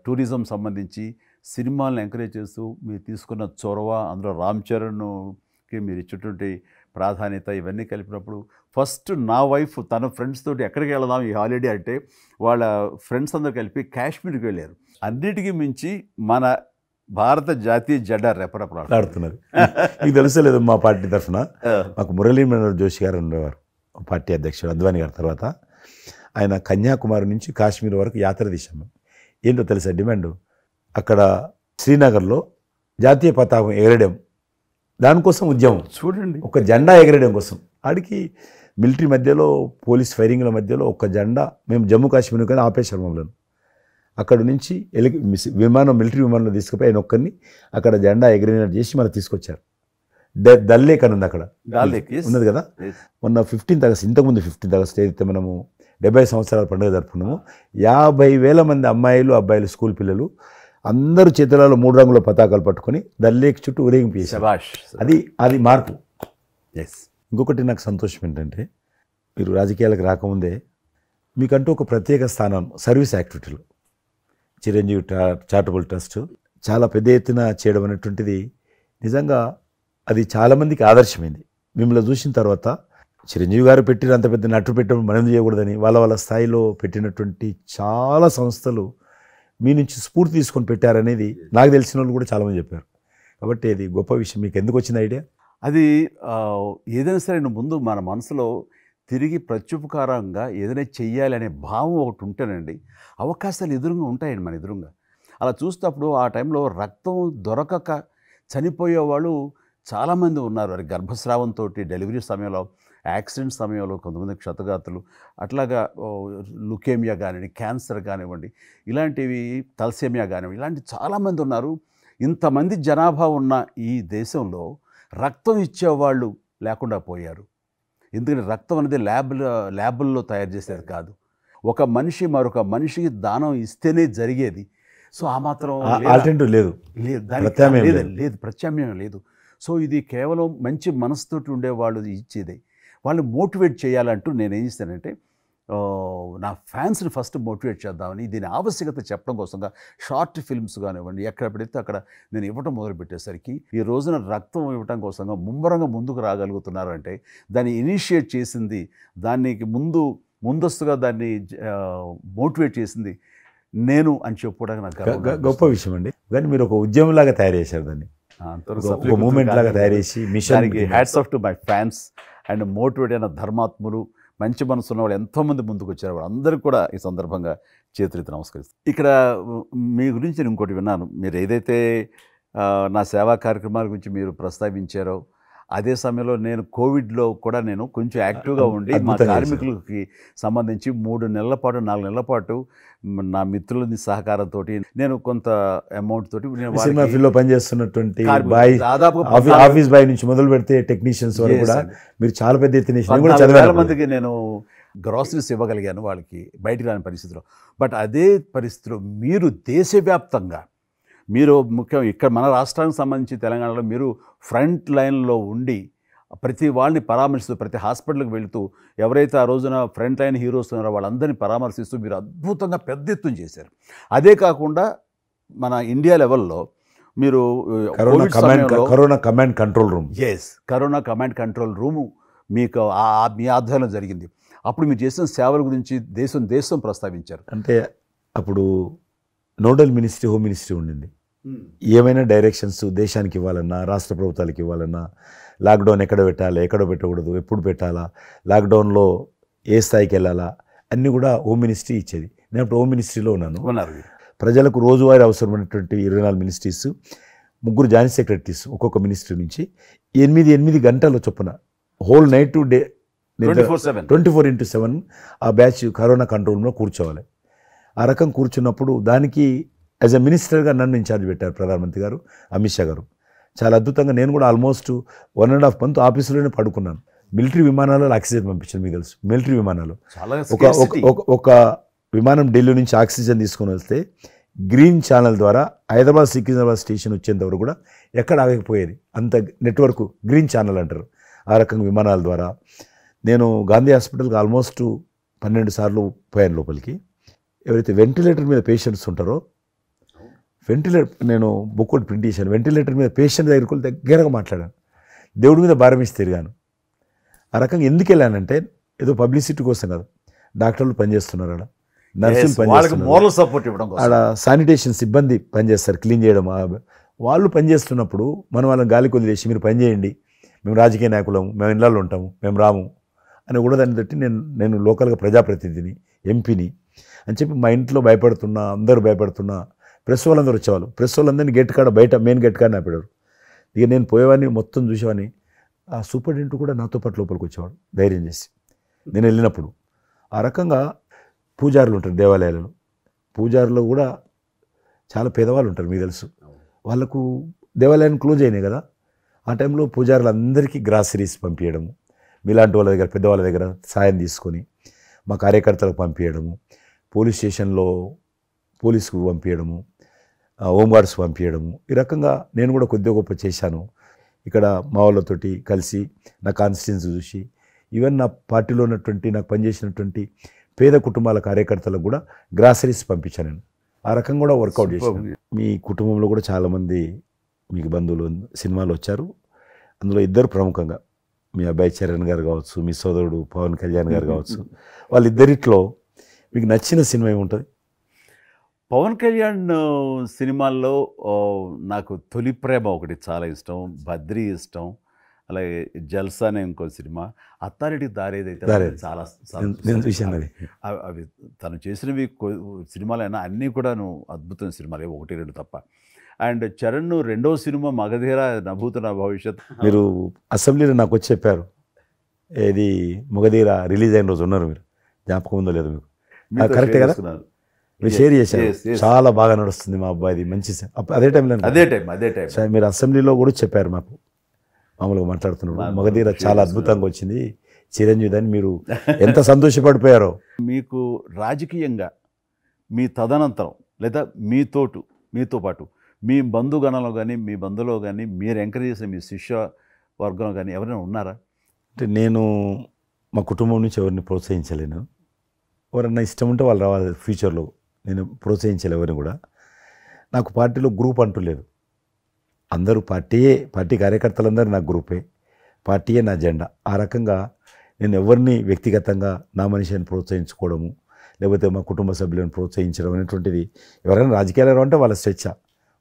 టూరిజం సంబంధించి సినిమాలను ఎంకరేజ్ చేస్తూ మీరు తీసుకున్న చొరవ, అందులో రామ్ చరణ్కి మీరు ఇచ్చేటువంటి ప్రాధాన్యత ఇవన్నీ కలిపినప్పుడు ఫస్ట్ నా వైఫ్ తన ఫ్రెండ్స్ తోటి ఎక్కడికి వెళదాం ఈ హాలిడే అంటే వాళ్ళ ఫ్రెండ్స్ అందరూ కలిపి కాశ్మీర్కి వెళ్ళారు. అన్నిటికీ మించి మన భారత జాతీయ జెండా రెపరెపలాడుతున్నది. మీకు తెలుసలేదు, మా పార్టీ తరఫున మాకు మురళీ మనోహర్ జోషి గారు ఉండేవారు, పార్టీ అధ్యక్షుడు అద్వానీ గారి తర్వాత. ఆయన కన్యాకుమారి నుంచి కాశ్మీర్ వరకు యాత్ర తీశాము. ఏంటో తెలుసా డిమాండ్? అక్కడ శ్రీనగర్లో జాతీయ పతాకం ఎగరడం, దానికోసం ఉద్యమం. చూడండి, ఒక జెండా ఎగరడం కోసం. ఆడికి మిలిటరీ మధ్యలో, పోలీస్ ఫైరింగ్ల మధ్యలో ఒక జెండా, మేము జమ్మూ కాశ్మీర్ కానీ ఆపేశారు మమ్మల్ని. అక్కడ నుంచి మిలిటరీ విమానంలో తీసుకుపోయి ఆయన ఒక్కరిని అక్కడ జెండా ఎగిరినట్టు చేసి మనకు తీసుకొచ్చారు. దల్ లేక్ అని ఉంది అక్కడ, ఉన్నది కదా. మొన్న 15th ఆగస్ట్, ఇంతకుముందు 15th ఆగస్ట్ ఏదైతే మనము 70 సంవత్సరాల పండుగ జరుపుకున్నాము, 50,000 మంది అమ్మాయిలు అబ్బాయిలు స్కూల్ పిల్లలు అందరూ చేతులలో 3 రంగుల పతాకాలు పట్టుకొని దల్ లేక్ చుట్టూ ఊరేగింపు చేశారు. అది మార్పు. ఇంకొకటి నాకు సంతోషం ఏంటంటే, మీరు రాజకీయాలకు రాకముందే మీకంటూ ఒక ప్రత్యేక స్థానం సర్వీస్ యాక్టివిటీలు, చిరంజీవి చారిటబుల్ ట్రస్ట్ చాలా పెద్ద ఎత్తున చేయడం అనేటువంటిది నిజంగా అది చాలామందికి ఆదర్శమైంది. మిమ్మల్ని చూసిన తర్వాత చిరంజీవి గారు పెట్టిన అంత పెద్ద నటు పెట్టడం మనం చేయకూడదని వాళ్ళ స్థాయిలో పెట్టినటువంటి చాలా సంస్థలు మీ నుంచి స్ఫూర్తి తీసుకొని పెట్టారనేది నాకు తెలిసిన వాళ్ళు కూడా చాలామంది చెప్పారు. కాబట్టి అది గొప్ప విషయం. మీకు ఎందుకు వచ్చిన ఐడియా? అది ఏదైనా సరే ముందు మన మనసులో తిరిగి ప్రత్యుపకారంగా ఏదైనా చెయ్యాలి అనే భావం ఒకటి ఉంటేనండి, అవకాశాలు ఎదురుగా ఉంటాయండి మన ఎదురుగా. అలా చూసేటప్పుడు ఆ టైంలో రక్తం దొరకక చనిపోయే వాళ్ళు చాలామంది ఉన్నారు. అది గర్భస్రావంతో, డెలివరీ సమయంలో, యాక్సిడెంట్ సమయంలో కొంతమంది క్షతగాతులు, అట్లాగా లుకేమియా కానివ్వండి, క్యాన్సర్ కానివ్వండి, ఇలాంటివి తలసేమియా కానివ్వండి, ఇలాంటి చాలామంది ఉన్నారు. ఇంతమంది జనాభా ఉన్న ఈ దేశంలో రక్తం ఇచ్చేవాళ్ళు లేకుండా పోయారు. ఎందుకంటే రక్తం అనేది ల్యాబుల్లో తయారు చేసేది కాదు, ఒక మనిషి మరొక మనిషికి దానం ఇస్తేనే జరిగేది. సో ఆ మాత్రం ఆల్టర్నేటివ్ లేదు, ప్రత్యామ్నాయం లేదు. సో ఇది కేవలం మంచి మనసుతోటి ఉండేవాళ్ళు ఇచ్చేదే. వాళ్ళు మోటివేట్ చేయాలంటూ నేను ఏం చేస్తానంటే, నా ఫ్యాన్స్ని ఫస్ట్ మోటివేట్ చేద్దామని దీని ఆవశ్యకత చెప్పడం కోసంగా షార్ట్ ఫిల్మ్స్ కానివ్వండి, ఎక్కడ పెడితే అక్కడ నేను ఇవ్వటం మొదలుపెట్టేసరికి ఈ రోజున రక్తం ఇవ్వటం కోసంగా ముమ్మరంగా ముందుకు రాగలుగుతున్నారంటే దాన్ని ఇనిషియేట్ చేసింది, దానికి ముందస్తుగా దాన్ని మోటివేట్ చేసింది నేను అని చెప్పుకోవడానికి నాకు గొప్ప విషయం అండి. కానీ మీరు ఒక ఉద్యమంలాగా తయారు చేశారు దాన్ని, ఒక మూమెంట్ లాగా తయారు చేసి మిషన్కి hats off to my fans and motivate అయిన ధర్మాత్ములు, మంచి మనసు ఉన్న వాళ్ళు ఎంతోమంది ముందుకు వచ్చారు. వాళ్ళందరికీ కూడా ఈ సందర్భంగా చేతులెత్తి నమస్కరిస్తాను. ఇక్కడ మీ గురించి నేను ఇంకోటి విన్నాను, మీరు ఏదైతే నా సేవా కార్యక్రమాల గురించి మీరు ప్రస్తావించారో అదే సమయంలో నేను కోవిడ్లో కూడా నేను కొంచెం యాక్టివ్గా ఉండి మా కార్మికులకి సంబంధించి 3 నెలల పాటు 4 నెలల పాటు నా మిత్రులని సహకారంతో నేను కొంత అమౌంట్ తోటి సినిమా ఫీల్డ్లో పనిచేస్తున్నటువంటి దాదాపు ఆఫీస్ బాయ్ నుంచి మొదలు పెడితే టెక్నీషియన్స్ వరకు కూడా మీరు చాలా పెద్ద ఎత్తున 14,000 మందికి నేను గ్రాసరీస్ ఇవ్వగలిగాను వాళ్ళకి బయటికి రాని పరిస్థితిలో. బట్ అదే పరిస్థితిలో మీరు దేశవ్యాప్తంగా మీరు ముఖ్యం ఇక్కడ మన రాష్ట్రానికి సంబంధించి తెలంగాణలో మీరు ఫ్రంట్ లైన్లో ఉండి ప్రతి వాళ్ళని పరామర్శిస్తూ, ప్రతి హాస్పిటల్కి వెళుతూ ఎవరైతే ఆ రోజున ఫ్రంట్ లైన్ హీరోస్ ఉన్నారో వాళ్ళందరినీ పరామర్శిస్తూ మీరు అద్భుతంగా పెద్ద ఎత్తున చేశారు. అదే కాకుండా మన ఇండియా లెవెల్లో మీరు corona command control room, corona command control room మీకు మీ ఆధ్వర్యంలో జరిగింది. అప్పుడు మీరు చేసిన సేవల గురించి దేశం ప్రస్తావించారు. అంటే అప్పుడు నోడల్ మినిస్ట్రీ, హోమ్ మినిస్ట్రీ ఉండింది. ఏమైనా డైరెక్షన్స్ దేశానికి ఇవ్వాలన్నా, రాష్ట్ర ప్రభుత్వాలకు ఇవ్వాలన్నా, లాక్డౌన్ ఎక్కడ పెట్టాలి, ఎక్కడ పెట్టకూడదు, ఎప్పుడు పెట్టాలా, లాక్డౌన్లో ఏ స్థాయికి వెళ్ళాలా, అన్నీ కూడా హోమ్ మినిస్ట్రీ ఇచ్చేది. నేను అప్పుడు హోమ్ మినిస్ట్రీలో ఉన్నాను. ప్రజలకు రోజువారీ అవసరమైనటువంటి 24 మినిస్ట్రీస్ ముగ్గురు జాయింట్ సెక్రటరీస్ ఒక్కొక్క మినిస్ట్రీ నుంచి 8 గంటల చొప్పున హోల్ నైట్ టు డే 24/7 ఆ బ్యాచ్ కరోనా కంట్రోల్ రూమ్లో కూర్చోవాలి. ఆ రకం కూర్చున్నప్పుడు దానికి యాజ్ ఎ మినిస్టర్గా నన్ను ఇన్ఛార్జ్ పెట్టారు ప్రధానమంత్రి గారు, అమిత్ షా గారు. చాలా అద్భుతంగా నేను కూడా ఆల్మోస్ట్ 1.5 month ఆఫీసులోనే పడుకున్నాను. మిలిటరీ విమానాలలో ఆక్సిజన్ పంపించాను, మీకు తెలుసు. మిలిటరీ విమానాలు ఒక విమానం ఢిల్లీ నుంచి ఆక్సిజన్ తీసుకొని వస్తే గ్రీన్ ఛానల్ ద్వారా హైదరాబాద్ సికింద్రాబాద్ స్టేషన్ వచ్చేంత వరకు కూడా ఎక్కడ ఆగకపోయేది. అంత నెట్వర్క్ గ్రీన్ ఛానల్ అంటారు. ఆ రకంగా విమానాల ద్వారా నేను గాంధీ హాస్పిటల్కి ఆల్మోస్ట్ 12 సార్లు పోయాను లోపలికి. ఎవరైతే వెంటిలేటర్ మీద పేషెంట్స్ ఉంటారో నేను బుక్ ఒకటి ప్రింట్ చేశాను. వెంటిలేటర్ మీద పేషెంట్ దగ్గరగా మాట్లాడాను. దేవుడి మీద భారం ఇచ్చి తిరిగాను. ఆ రకంగా ఎందుకు వెళ్ళానంటే ఏదో పబ్లిసిటీ కోసం కాదు. డాక్టర్లు పనిచేస్తున్నారు, ఆడ నర్సులు పనిచేస్తున్నారు, ఆడ శానిటేషన్ సిబ్బంది పనిచేస్తారు, క్లీన్ చేయడం. వాళ్ళు పనిచేస్తున్నప్పుడు మనం వాళ్ళని గాలికి వదిలేసి మీరు పని చేయండి, మేము రాజకీయ నాయకులము, మేము ఇళ్ళల్లో ఉంటాము, మేము రాము అని కూడా దాన్ని బట్టి నేను లోకల్గా ప్రజాప్రతినిధిని, ఎంపీని అని చెప్పి మా ఇంట్లో భయపడుతున్నా, అందరూ భయపడుతున్నా. ప్రెస్ వాళ్ళందరూ వచ్చేవాళ్ళు. ప్రెస్ వాళ్ళందరినీ గేట్ కాడ బయట మెయిన్ గేట్ కాడ ఆపేవారు. ఇక నేను పోయేవాడిని, మొత్తం చూసేవాడిని. ఆ సూపరింటెండెంట్ కూడా నాతో పాటు లోపలికి వచ్చేవాడు ధైర్యం చేసి నేను వెళ్ళినప్పుడు. ఆ రకంగా పూజారులు ఉంటారు దేవాలయాలలో. పూజారులు కూడా చాలా పేదవాళ్ళు ఉంటారు, మీకు తెలుసు. వాళ్ళకు దేవాలయాన్ని క్లోజ్ అయినాయి కదా. ఆ టైంలో పూజారులు అందరికీ గ్రాసరీస్ పంపించడము, మీలాంటి వాళ్ళ దగ్గర పెద్దవాళ్ళ దగ్గర సాయం తీసుకొని మా కార్యకర్తలకు పంపించడము, పోలీస్ స్టేషన్లో పోలీసుకు పంపించడము, హోంగార్డ్స్ పంపించడము. ఈ రకంగా నేను కూడా కొద్దిగా గొప్ప చేశాను. ఇక్కడ మా వాళ్ళతోటి కలిసి నా కాన్స్టిట్యున్సీ చూసి ఈవెన్ నా పార్టీలో ఉన్నటువంటి నాకు పనిచేసినటువంటి పేద కుటుంబాల కార్యకర్తలకు కూడా గ్రాసరీస్ పంపించాను నేను. ఆ రకంగా కూడా వర్కౌట్ చేశాను. మీ కుటుంబంలో కూడా చాలామంది మీకు బంధువులు సినిమాలు వచ్చారు. అందులో 2 ప్రముఖంగా మీ అబ్బాయి చరణ్ గారు కావచ్చు, మీ సోదరుడు పవన్ కళ్యాణ్ గారు కావచ్చు. వాళ్ళిద్దరిట్లో మీకు నచ్చిన సినిమా ఏముంటుంది? పవన్ కళ్యాణ్ సినిమాల్లో నాకు తొలి ప్రేమ ఒకటి చాలా ఇష్టం, బద్రీ ఇష్టం, అలాగే జల్సా అనే ఇంకో సినిమా, అత్తారింటికి దారేదైతే చాలా నేను చూశాను. అది అవి తను చేసినవి సినిమాలైనా అన్నీ కూడాను అద్భుతమైన సినిమాలే, 1-2 తప్ప. అండ్ చరణ్ రెండో సినిమా మగధీర నభూత నా భవిష్యత్. మీరు అసెంబ్లీలో నాకు వచ్చి చెప్పారు, ఏది మగధీర రిలీజ్ అయిన రోజు ఉన్నారు మీరు, జ్ఞాపకం ఉందో లేదో మీకు? కరెక్టే కదా, మీరు షేర్ చేశారు. చాలా బాగా నడుస్తుంది మా అబ్బాయిది, మంచి అదే టైం మీరు అసెంబ్లీలో కూడా చెప్పారు మాకు, మామూలుగా మాట్లాడుతున్నారు. మగధీర చాలా అద్భుతంగా వచ్చింది, చిరంజీవి అని మీరు ఎంత సంతోషపడిపోయారో. మీకు రాజకీయంగా మీ తదనంతరం లేదా మీతో పాటు మీ బంధుగణంలో కానీ మీ బంధువులో కానీ మీరు ఎంకరేజ్ చేసిన మీ శిష్య వర్గంలో కానీ ఎవరైనా ఉన్నారా? అంటే నేను మా కుటుంబం నుంచి ఎవరిని ప్రోత్సహించలేను. ఎవరన్నా ఇష్టం ఉంటే వాళ్ళు రావాలి ఫ్యూచర్లో, నేను ప్రోత్సహించలే ఎవరిని కూడా. నాకు పార్టీలో గ్రూప్ అంటూ లేదు. అందరూ పార్టీ కార్యకర్తలందరూ నా గ్రూపే, పార్టీయే నా జెండా. ఆ రకంగా నేను ఎవరిని వ్యక్తిగతంగా నా మనిషిని ప్రోత్సహించుకోవడము, లేకపోతే మా కుటుంబ సభ్యులను ప్రోత్సహించడం అనేటువంటిది, ఎవరైనా రాజకీయాలు అంటే వాళ్ళ స్వేచ్ఛ,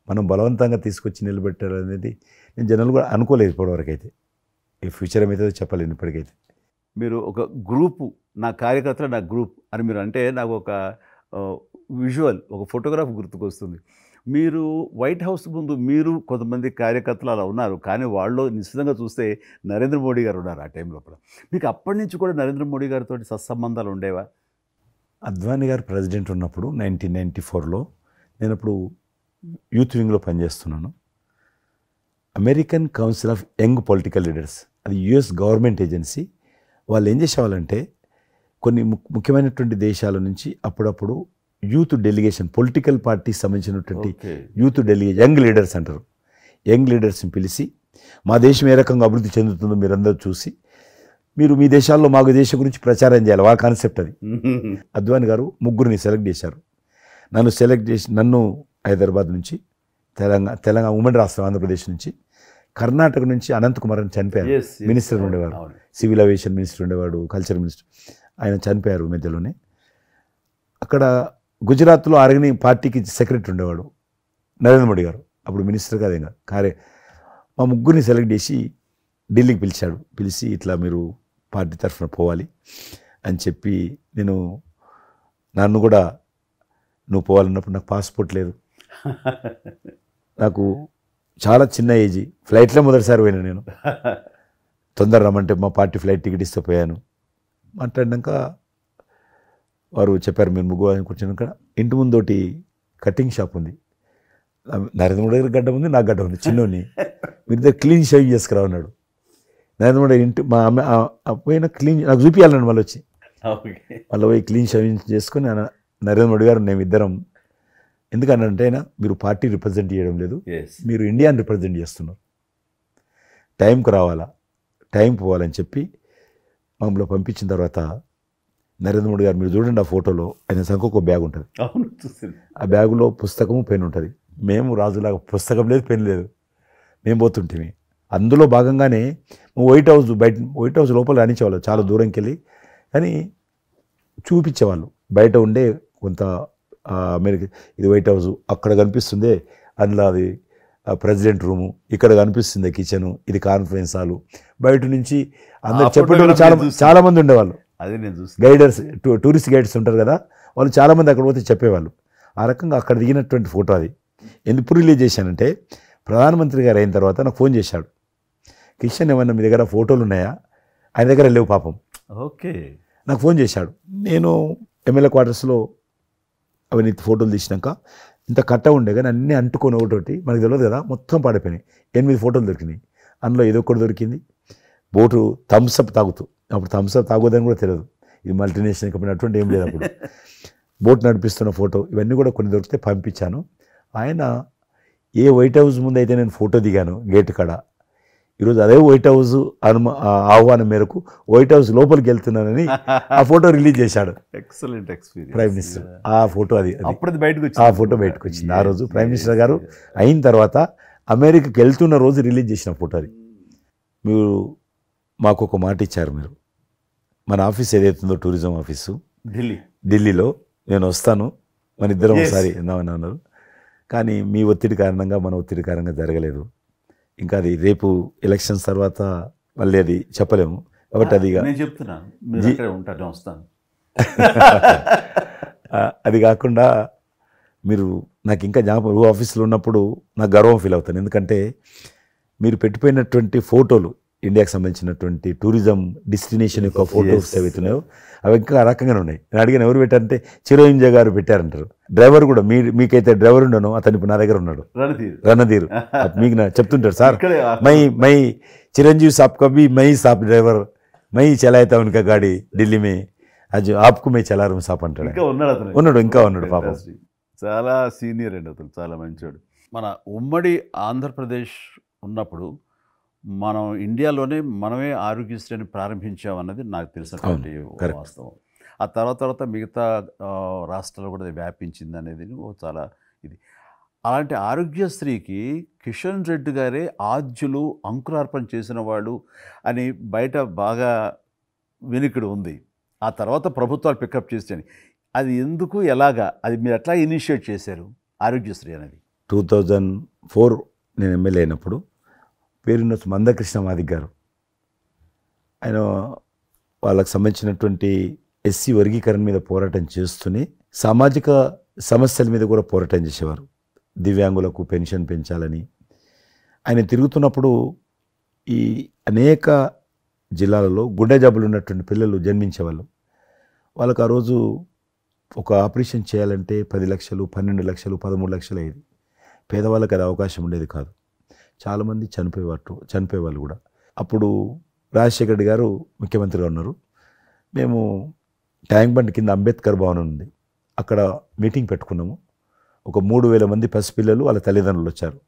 మనం బలవంతంగా తీసుకొచ్చి నిలబెట్టారు అనేది నేను జనాలు కూడా అనుకోలేదు ఇప్పటివరకు. అయితే ఈ ఫ్యూచర్ ఏమైతే చెప్పలేను ఇప్పటికైతే. మీరు ఒక గ్రూపు, నా కార్యకర్తలు నా గ్రూప్ అని మీరు అంటే నాకు ఒక విజువల్, ఒక ఫోటోగ్రాఫ్ గుర్తుకొస్తుంది. మీరు వైట్ హౌస్ ముందు మీరు కొంతమంది కార్యకర్తలు అలా ఉన్నారు, కానీ వాళ్ళు నిశ్చితంగా చూస్తే నరేంద్ర మోడీ గారు ఉన్నారు ఆ టైం లోపల. మీకు అప్పటి నుంచి కూడా నరేంద్ర మోడీ గారితో సత్సంబంధాలు ఉండేవా? అద్వానీ గారు ప్రెసిడెంట్ ఉన్నప్పుడు 1994లో నేను అప్పుడు యూత్ వింగ్లో పనిచేస్తున్నాను. American council of young political leaders, అది యుఎస్ గవర్నమెంట్ ఏజెన్సీ. వాళ్ళు ఏం చేసేవాళ్ళంటే కొన్ని ముఖ్యమైనటువంటి దేశాల నుంచి అప్పుడప్పుడు యూత్ డెలిగేషన్, పొలిటికల్ పార్టీకి సంబంధించినటువంటి యూత్ డెలిగేషన్, యంగ్ లీడర్స్ అంటారు, యంగ్ లీడర్స్ని పిలిచి మా దేశం ఏ రకంగా అభివృద్ధి చెందుతుందో మీరందరూ చూసి మీరు మీ దేశాల్లో మాకు దేశం గురించి ప్రచారం చేయాలి, వాళ్ళ కాన్సెప్ట్ అది. అద్వానీ గారు 3 సెలెక్ట్ చేశారు. నన్ను హైదరాబాద్ నుంచి, తెలంగాణ ఉమ్మడి రాష్ట్రం ఆంధ్రప్రదేశ్ నుంచి, కర్ణాటక నుంచి అనంత్ కుమార్ అని చనిపోయారు, మినిస్టర్ ఉండేవాడు, సివిల్ అవియేషన్ మినిస్టర్ ఉండేవాడు, కల్చర్ మినిస్టర్, ఆయన చనిపోయారు మధ్యలోనే. అక్కడ గుజరాత్లో ఆర్గనీ పార్టీకి సెక్రటరీ ఉండేవాడు నరేంద్ర మోడీ గారు, అప్పుడు మినిస్టర్ కాదు ఇంకా మా 3 సెలెక్ట్ చేసి ఢిల్లీకి పిలిచాడు. పిలిచి ఇట్లా మీరు పార్టీ తరఫున పోవాలి అని చెప్పి, నన్ను కూడా నువ్వు పోవాలన్నప్పుడు నాకు పాస్పోర్ట్ లేదు, నాకు చాలా చిన్న ఏజీ, ఫ్లైట్లో మొదటిసారి పోయినా నేను. తొందర రమ్మంటే మా పార్టీ ఫ్లైట్ టికెట్ ఇస్తే పోయాను. మాట్లాడినాక వారు చెప్పారు మీరు ముగ్గురు అని కూర్చున్నాక ఇంటి ముందోటి కటింగ్ షాప్ ఉంది. నరేంద్ర మోడీ గారి గడ్డ ఉంది, నాకు గడ్డ ఉంది, చిన్నోని. మీరు దగ్గర క్లీన్ షేవింగ్ చేసుకురా అన్నాడు. నరేంద్ర మోడీ ఇంటి మా అమ్మ పోయిన క్లీన్ నాకు చూపించాలండి. మళ్ళీ వచ్చి మళ్ళీ పోయి క్లీన్ షేవింగ్ చేసుకుని నరేంద్ర మోడీ గారు మేము ఇద్దరం, ఎందుకనంటే అయినా మీరు పార్టీ రిప్రజెంట్ చేయడం లేదు, మీరు ఇండియాని రిప్రజెంట్ చేస్తున్నారు, టైంకి రావాలా, టైం పోవాలని చెప్పి మమ్మల్ని పంపించిన తర్వాత నరేంద్ర మోడీ గారు మీరు చూడండి ఆ ఫోటోలో ఆయన సంఖ్యకు ఒక బ్యాగ్ ఉంటుంది. ఆ బ్యాగులో పుస్తకము పెన్ ఉంటుంది. మేము రాజులాగా పుస్తకం లేదు, పెన్ లేదు, మేము పోతుంటే అందులో భాగంగానే వైట్ హౌస్ లోపల రాణించేవాళ్ళు చాలా దూరంకి వెళ్ళి, కానీ చూపించేవాళ్ళు బయట ఉండే కొంత అమెరికా ఇది వైట్ హౌస్ అక్కడ కనిపిస్తుంది, అందులో అది ప్రెసిడెంట్ రూము, ఇక్కడ కనిపిస్తుంది కిచెను, ఇది కాన్ఫరెన్స్ హాలు. బయట నుంచి అందరు చెప్పేటప్పుడు చాలా మంది ఉండేవాళ్ళు. అదే నేను చూసి గైడర్స్, టూరిస్ట్ గైడ్స్ ఉంటారు కదా, వాళ్ళు చాలామంది అక్కడ పోతే చెప్పేవాళ్ళు. ఆ రకంగా అక్కడ దిగినటువంటి ఫోటో అది. ఎందుకు రిలీజ్ చేశానంటే ప్రధానమంత్రి గారు అయిన తర్వాత నాకు ఫోన్ చేశాడు, కిషన్ ఏమన్నా మీ దగ్గర ఫోటోలు ఉన్నాయా? ఆయన దగ్గర లేవు పాపం. ఓకే, నాకు ఫోన్ చేశాడు. నేను ఎమ్మెల్యే క్వార్టర్స్లో అవన్నీ ఫోటోలు తీసినాక ఇంత కట్ట ఉండే కానీ అన్నీ అంటుకొని ఒకటి మనకు తెలియదు కదా, మొత్తం పాడిపోయినాయి. 8 ఫోటోలు దొరికినాయి. అందులో ఏదో ఒకటి దొరికింది, బోటు థమ్స్అప్ తాగుతూ, అప్పుడు థమ్స్అప్ తాగొద్దని కూడా తెలియదు, ఇది మల్టీనేషనల్ కంపెనీ అటువంటి ఏం లేదు అప్పుడు. బోట్ నడిపిస్తున్న ఫోటో ఇవన్నీ కూడా కొన్ని దొరికితే పంపించాను. ఆయన ఏ వైట్ హౌస్ ముందు అయితే నేను ఫోటో దిగాను గేట్ కాడ, ఈరోజు అదే వైట్ హౌస్ ఆహ్వానం మేరకు వైట్ హౌస్ లోపలికి వెళ్తున్నానని ఆ ఫోటో రిలీజ్ చేశాడు. Excellent experience. ప్రైమ్ మినిస్టర్ ఆ ఫోటో అది అప్పుడు బయటకు ఆ ఫోటో బయటకు వచ్చింది. ఆ రోజు ప్రైమ్ మినిస్టర్ గారు అయిన తర్వాత అమెరికాకి వెళ్తున్న రోజు రిలీజ్ చేసిన ఫోటో అది. మీరు మాకు ఒక మాట ఇచ్చారు, మీరు మన ఆఫీస్ ఏదైతుందో టూరిజం ఆఫీసు ఢిల్లీలో నేను వస్తాను, మన ఇద్దరం ఒకసారి అన్నారు. కానీ మీ ఒత్తిడి కారణంగా మన ఒత్తిడి కారణంగా జరగలేదు. ఇంకా అది రేపు ఎలక్షన్స్ తర్వాత మళ్ళీ అది చెప్పలేము కాబట్టి అది వస్తాను. అది కాకుండా మీరు నాకు ఇంకా జ్ఞాపకం, ఆఫీస్లో ఉన్నప్పుడు నాకు గర్వం ఫీల్ అవుతాను. ఎందుకంటే మీరు పెట్టిపోయినటువంటి ఫోటోలు, ఇండియాకి సంబంధించినటువంటి టూరిజం డెస్టినేషన్ యొక్క ఫోటోస్ ఏవైతున్నాయో అవి ఇంకా ఆ రకంగానే ఉన్నాయి. నేను అడిగాను ఎవరు పెట్టారంటే చిరంజీవి గారు పెట్టారంటారు. డ్రైవర్ కూడా మీకైతే డ్రైవర్ ఉండను, అతను ఇప్పుడు నా దగ్గర ఉన్నాడు, రణధీర్. మీకు చెప్తుంటాడు, సార్ మై చిరంజీవి సాబ్ కभी మై సాబ్ డ్రైవర్ మై చలాయితా ఉనకా గాడి ఢిల్లీ మే అది ఆప్కు మే చలా రూమ్ సాప్ అంటాడు. ఇంకా ఉన్నాడు పాపం. చాలా సీనియర్ అండి అతను, చాలా మంచోడు. మన ఉమ్మడి ఆంధ్రప్రదేశ్ ఉన్నప్పుడు మనం ఇండియాలోనే మనమే ఆరోగ్యశ్రీని ప్రారంభించామన్నది నాకు తెలిసినటువంటి వాస్తవం. ఆ తర్వాత మిగతా రాష్ట్రాలు కూడా వ్యాపించింది అనేది చాలా ఇది. అలాంటి ఆరోగ్యశ్రీకి కిషన్ రెడ్డి గారే ఆద్యులు, అంకురార్పణ చేసిన వాళ్ళు అని బయట బాగా వినికిడి ఉంది. ఆ తర్వాత ప్రభుత్వాలు పికప్ చేసాయి. అది ఎందుకు, ఎలాగా, అది మీరు ఎట్లా ఇనిషియేట్ చేశారు ఆరోగ్యశ్రీ అనేది? 2004 నేను ఎమ్మెల్యే అయినప్పుడు పేరున్న మందకృష్ణ మాదిక్ గారు, ఆయన వాళ్ళకు సంబంధించినటువంటి ఎస్సీ వర్గీకరణ మీద పోరాటం చేస్తూనే సామాజిక సమస్యల మీద కూడా పోరాటం చేసేవారు. దివ్యాంగులకు పెన్షన్ పెంచాలని ఆయన తిరుగుతున్నప్పుడు ఈ అనేక జిల్లాలలో గుండె జబ్బులు ఉన్నటువంటి పిల్లలు జన్మించేవాళ్ళు. వాళ్ళకు ఆ రోజు ఒక ఆపరేషన్ చేయాలంటే 10 లక్షలు, 12 లక్షలు, 13 లక్షలు అయ్యేది. పేదవాళ్ళకి అది అవకాశం ఉండేది కాదు. చాలామంది చనిపోయేవాళ్ళు కూడా. అప్పుడు రాజశేఖర రెడ్డి గారు ముఖ్యమంత్రిగా ఉన్నారు. మేము ట్యాంక్ బండ్ కింద అంబేద్కర్ భవనం ఉంది, అక్కడ మీటింగ్ పెట్టుకున్నాము. ఒక 3000 మంది పసిపిల్లలు వాళ్ళ తల్లిదండ్రులు వచ్చారు.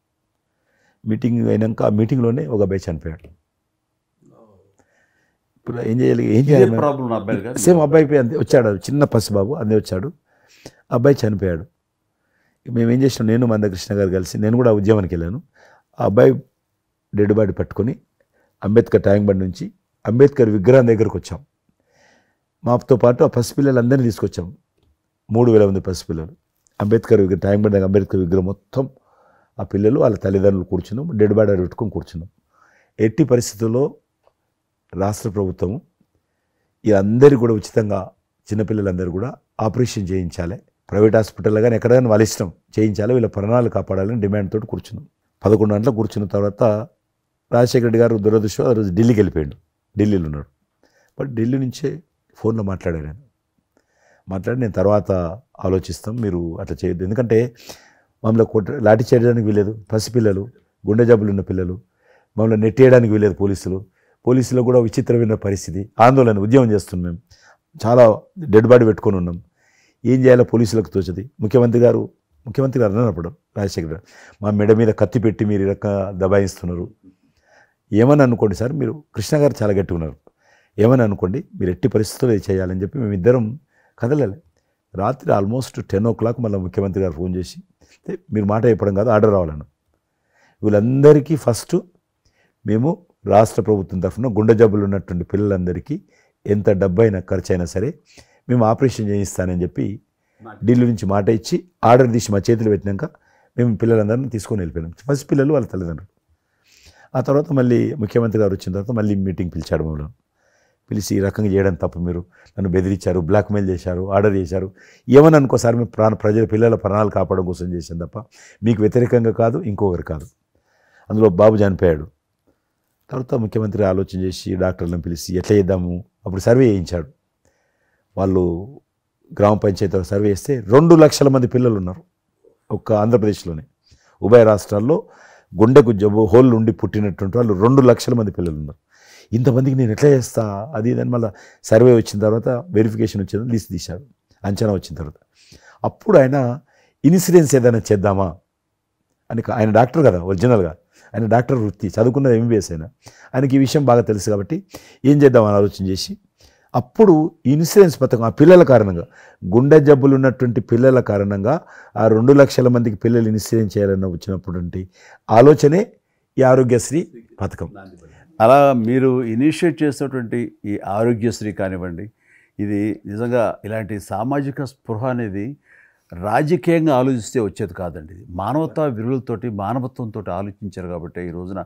మీటింగ్ అయినాక ఆ మీటింగ్లోనే ఒక అబ్బాయి చనిపోయాడు. ఇప్పుడు ఏం చేయాలి సేమ్ అబ్బాయి అంతే వచ్చాడు, చిన్న పసిబాబు అందే వచ్చాడు, అబ్బాయి చనిపోయాడు. మేము ఏం చేసినాం, నేను మందకృష్ణ గారు కలిసి, నేను కూడా ఉద్యమానికి వెళ్ళాను. ఆ అబ్బాయి డెడ్ బాడీ పట్టుకొని అంబేద్కర్ ట్యాంక్ బండ్ నుంచి అంబేద్కర్ విగ్రహం దగ్గరకు వచ్చాం. మాతో పాటు ఆ పసిపిల్లలందరినీ తీసుకొచ్చాం, 3000 మంది పసిపిల్లలు. అంబేద్కర్ ట్యాంక్ బండ్ అంబేద్కర్ విగ్రహం మొత్తం ఆ పిల్లలు వాళ్ళ తల్లిదండ్రులు కూర్చున్నాం, డెడ్ బాడీ పెట్టుకొని కూర్చున్నాం. ఎట్టి పరిస్థితుల్లో రాష్ట్ర ప్రభుత్వం ఈ అందరికీ కూడా ఉచితంగా చిన్నపిల్లలందరూ కూడా ఆపరేషన్ చేయించాలి, ప్రైవేట్ హాస్పిటల్లో కానీ ఎక్కడైనా వాళ్ళ ఇష్టం చేయించాలి, వీళ్ళ ప్రాణాలు కాపాడాలని డిమాండ్ తోటి కూర్చున్నాం. 11 గంటలకు కూర్చున్న తర్వాత రాజశేఖర రెడ్డి గారు దురదృష్టం ఆ రోజు ఢిల్లీకి వెళ్ళిపోయాడు. ఢిల్లీలో ఉన్నాడు. బట్ ఢిల్లీ నుంచే ఫోన్లో మాట్లాడాను నేను. మాట్లాడి నేను తర్వాత ఆలోచిస్తాం, మీరు అట్లా చేయొద్దు, ఎందుకంటే మమ్మల్ని లాఠీ చేయడానికి వీలేదు, పసిపిల్లలు, గుండె జబ్బులు ఉన్న పిల్లలు, మమ్మల్ని నెట్టేయడానికి వీలేదు పోలీసులో కూడా విచిత్రమైన పరిస్థితి, ఆందోళన, ఉద్యమం చేస్తున్నాం మేము, చాలా డెడ్ బాడీ పెట్టుకొని ఉన్నాం, ఏం చేయాలో పోలీసులకు తోచది. ముఖ్యమంత్రి గారు అన్నప్పుడు రాజశేఖర్ గారు మా మెడ మీద కత్తి పెట్టి మీరు ఈ రకంగా దబాయిస్తున్నారు, ఏమని అనుకోండి సార్, మీరు కృష్ణ గారు చాలా గట్టిగా ఉన్నారు, ఏమని అనుకోండి, మీరు ఎట్టి పరిస్థితుల్లో ఇది చేయాలని చెప్పి మేమిద్దరం కదలలే. రాత్రి ఆల్మోస్ట్ 10 o'clock మళ్ళీ ముఖ్యమంత్రి గారు ఫోన్ చేసి మీరు మాట చెప్పడం కాదు ఆర్డర్ రావాలన్న. వీళ్ళందరికీ ఫస్ట్ మేము రాష్ట్ర ప్రభుత్వం తరఫున గుండె జబ్బులు ఉన్నటువంటి పిల్లలందరికీ ఎంత డబ్బైనా ఖర్చు అయినా సరే మేము ఆపరేషన్ చేయిస్తానని చెప్పి ఢిల్లీ నుంచి మాట ఇచ్చి ఆర్డర్ తీసి మా చేతులు పెట్టినాక మేము పిల్లలందరినీ తీసుకొని వెళ్ళిపోయినాం. ఫస్ట్ పిల్లలు వాళ్ళ తల్లిదండ్రులు. ఆ తర్వాత మళ్ళీ ముఖ్యమంత్రి గారు వచ్చిన తర్వాత మళ్ళీ మీటింగ్ పిలిచాడు మమ్మల్ని. పిలిచి ఈ రకంగా చేయడం తప్పు, మీరు నన్ను బెదిరించారు, బ్లాక్మెయిల్ చేశారు, ఆర్డర్ చేశారు, ఏమని అనుకోసారి మేము ప్రజల పిల్లల ప్రాణాలు కాపాడడం కోసం చేశాను తప్ప మీకు వ్యతిరేకంగా కాదు, ఇంకొకరు కాదు. అందులో బాబు చనిపోయాడు. తర్వాత ముఖ్యమంత్రి ఆలోచన చేసి డాక్టర్లను పిలిచి ఎట్లా చేద్దాము, అప్పుడు సర్వే చేయించాడు. వాళ్ళు గ్రామ పంచాయతీలో సర్వే చేస్తే 2 లక్షల మంది పిల్లలు ఉన్నారు ఒక్క ఆంధ్రప్రదేశ్లోనే. ఉభయ రాష్ట్రాల్లో గుండెకు జబ్బు హోల్ ఉండి పుట్టినటువంటి వాళ్ళు 2 లక్షల మంది పిల్లలు ఉన్నారు. ఇంతమందికి నేను ఎట్లా చేస్తా అది దాని మళ్ళీ సర్వే వచ్చిన తర్వాత వెరిఫికేషన్ వచ్చిన లిస్ట్ తీశాడు, అంచనా వచ్చిన తర్వాత అప్పుడు ఆయన ఇన్సూరెన్స్ ఏదైనా చేద్దామా అని, ఆయన డాక్టర్ కదా ఒరిజినల్గా, ఆయన డాక్టర్ వృత్తి, చదువుకున్నది MBBS అయినా, ఆయనకి ఈ విషయం బాగా తెలుసు కాబట్టి ఏం చేద్దామని ఆలోచన చేసి అప్పుడు ఇన్సూరెన్స్ పథకం ఆ పిల్లల కారణంగా, గుండె జబ్బులు ఉన్నటువంటి పిల్లల కారణంగా ఆ 2 లక్షల మందికి పిల్లలు ఇన్సూరెన్స్ చేయాలన్న వచ్చినటువంటి ఆలోచనే ఈ ఆరోగ్యశ్రీ పథకం. అలా మీరు ఇనిషియేట్ చేసినటువంటి ఈ ఆరోగ్యశ్రీ కానివ్వండి, ఇది నిజంగా ఇలాంటి సామాజిక స్పృహ అనేది రాజకీయంగా ఆలోచిస్తే వచ్చేది కాదండి. ఇది మానవతా విలువలతోటి మానవత్వంతో ఆలోచించారు కాబట్టి ఈ రోజున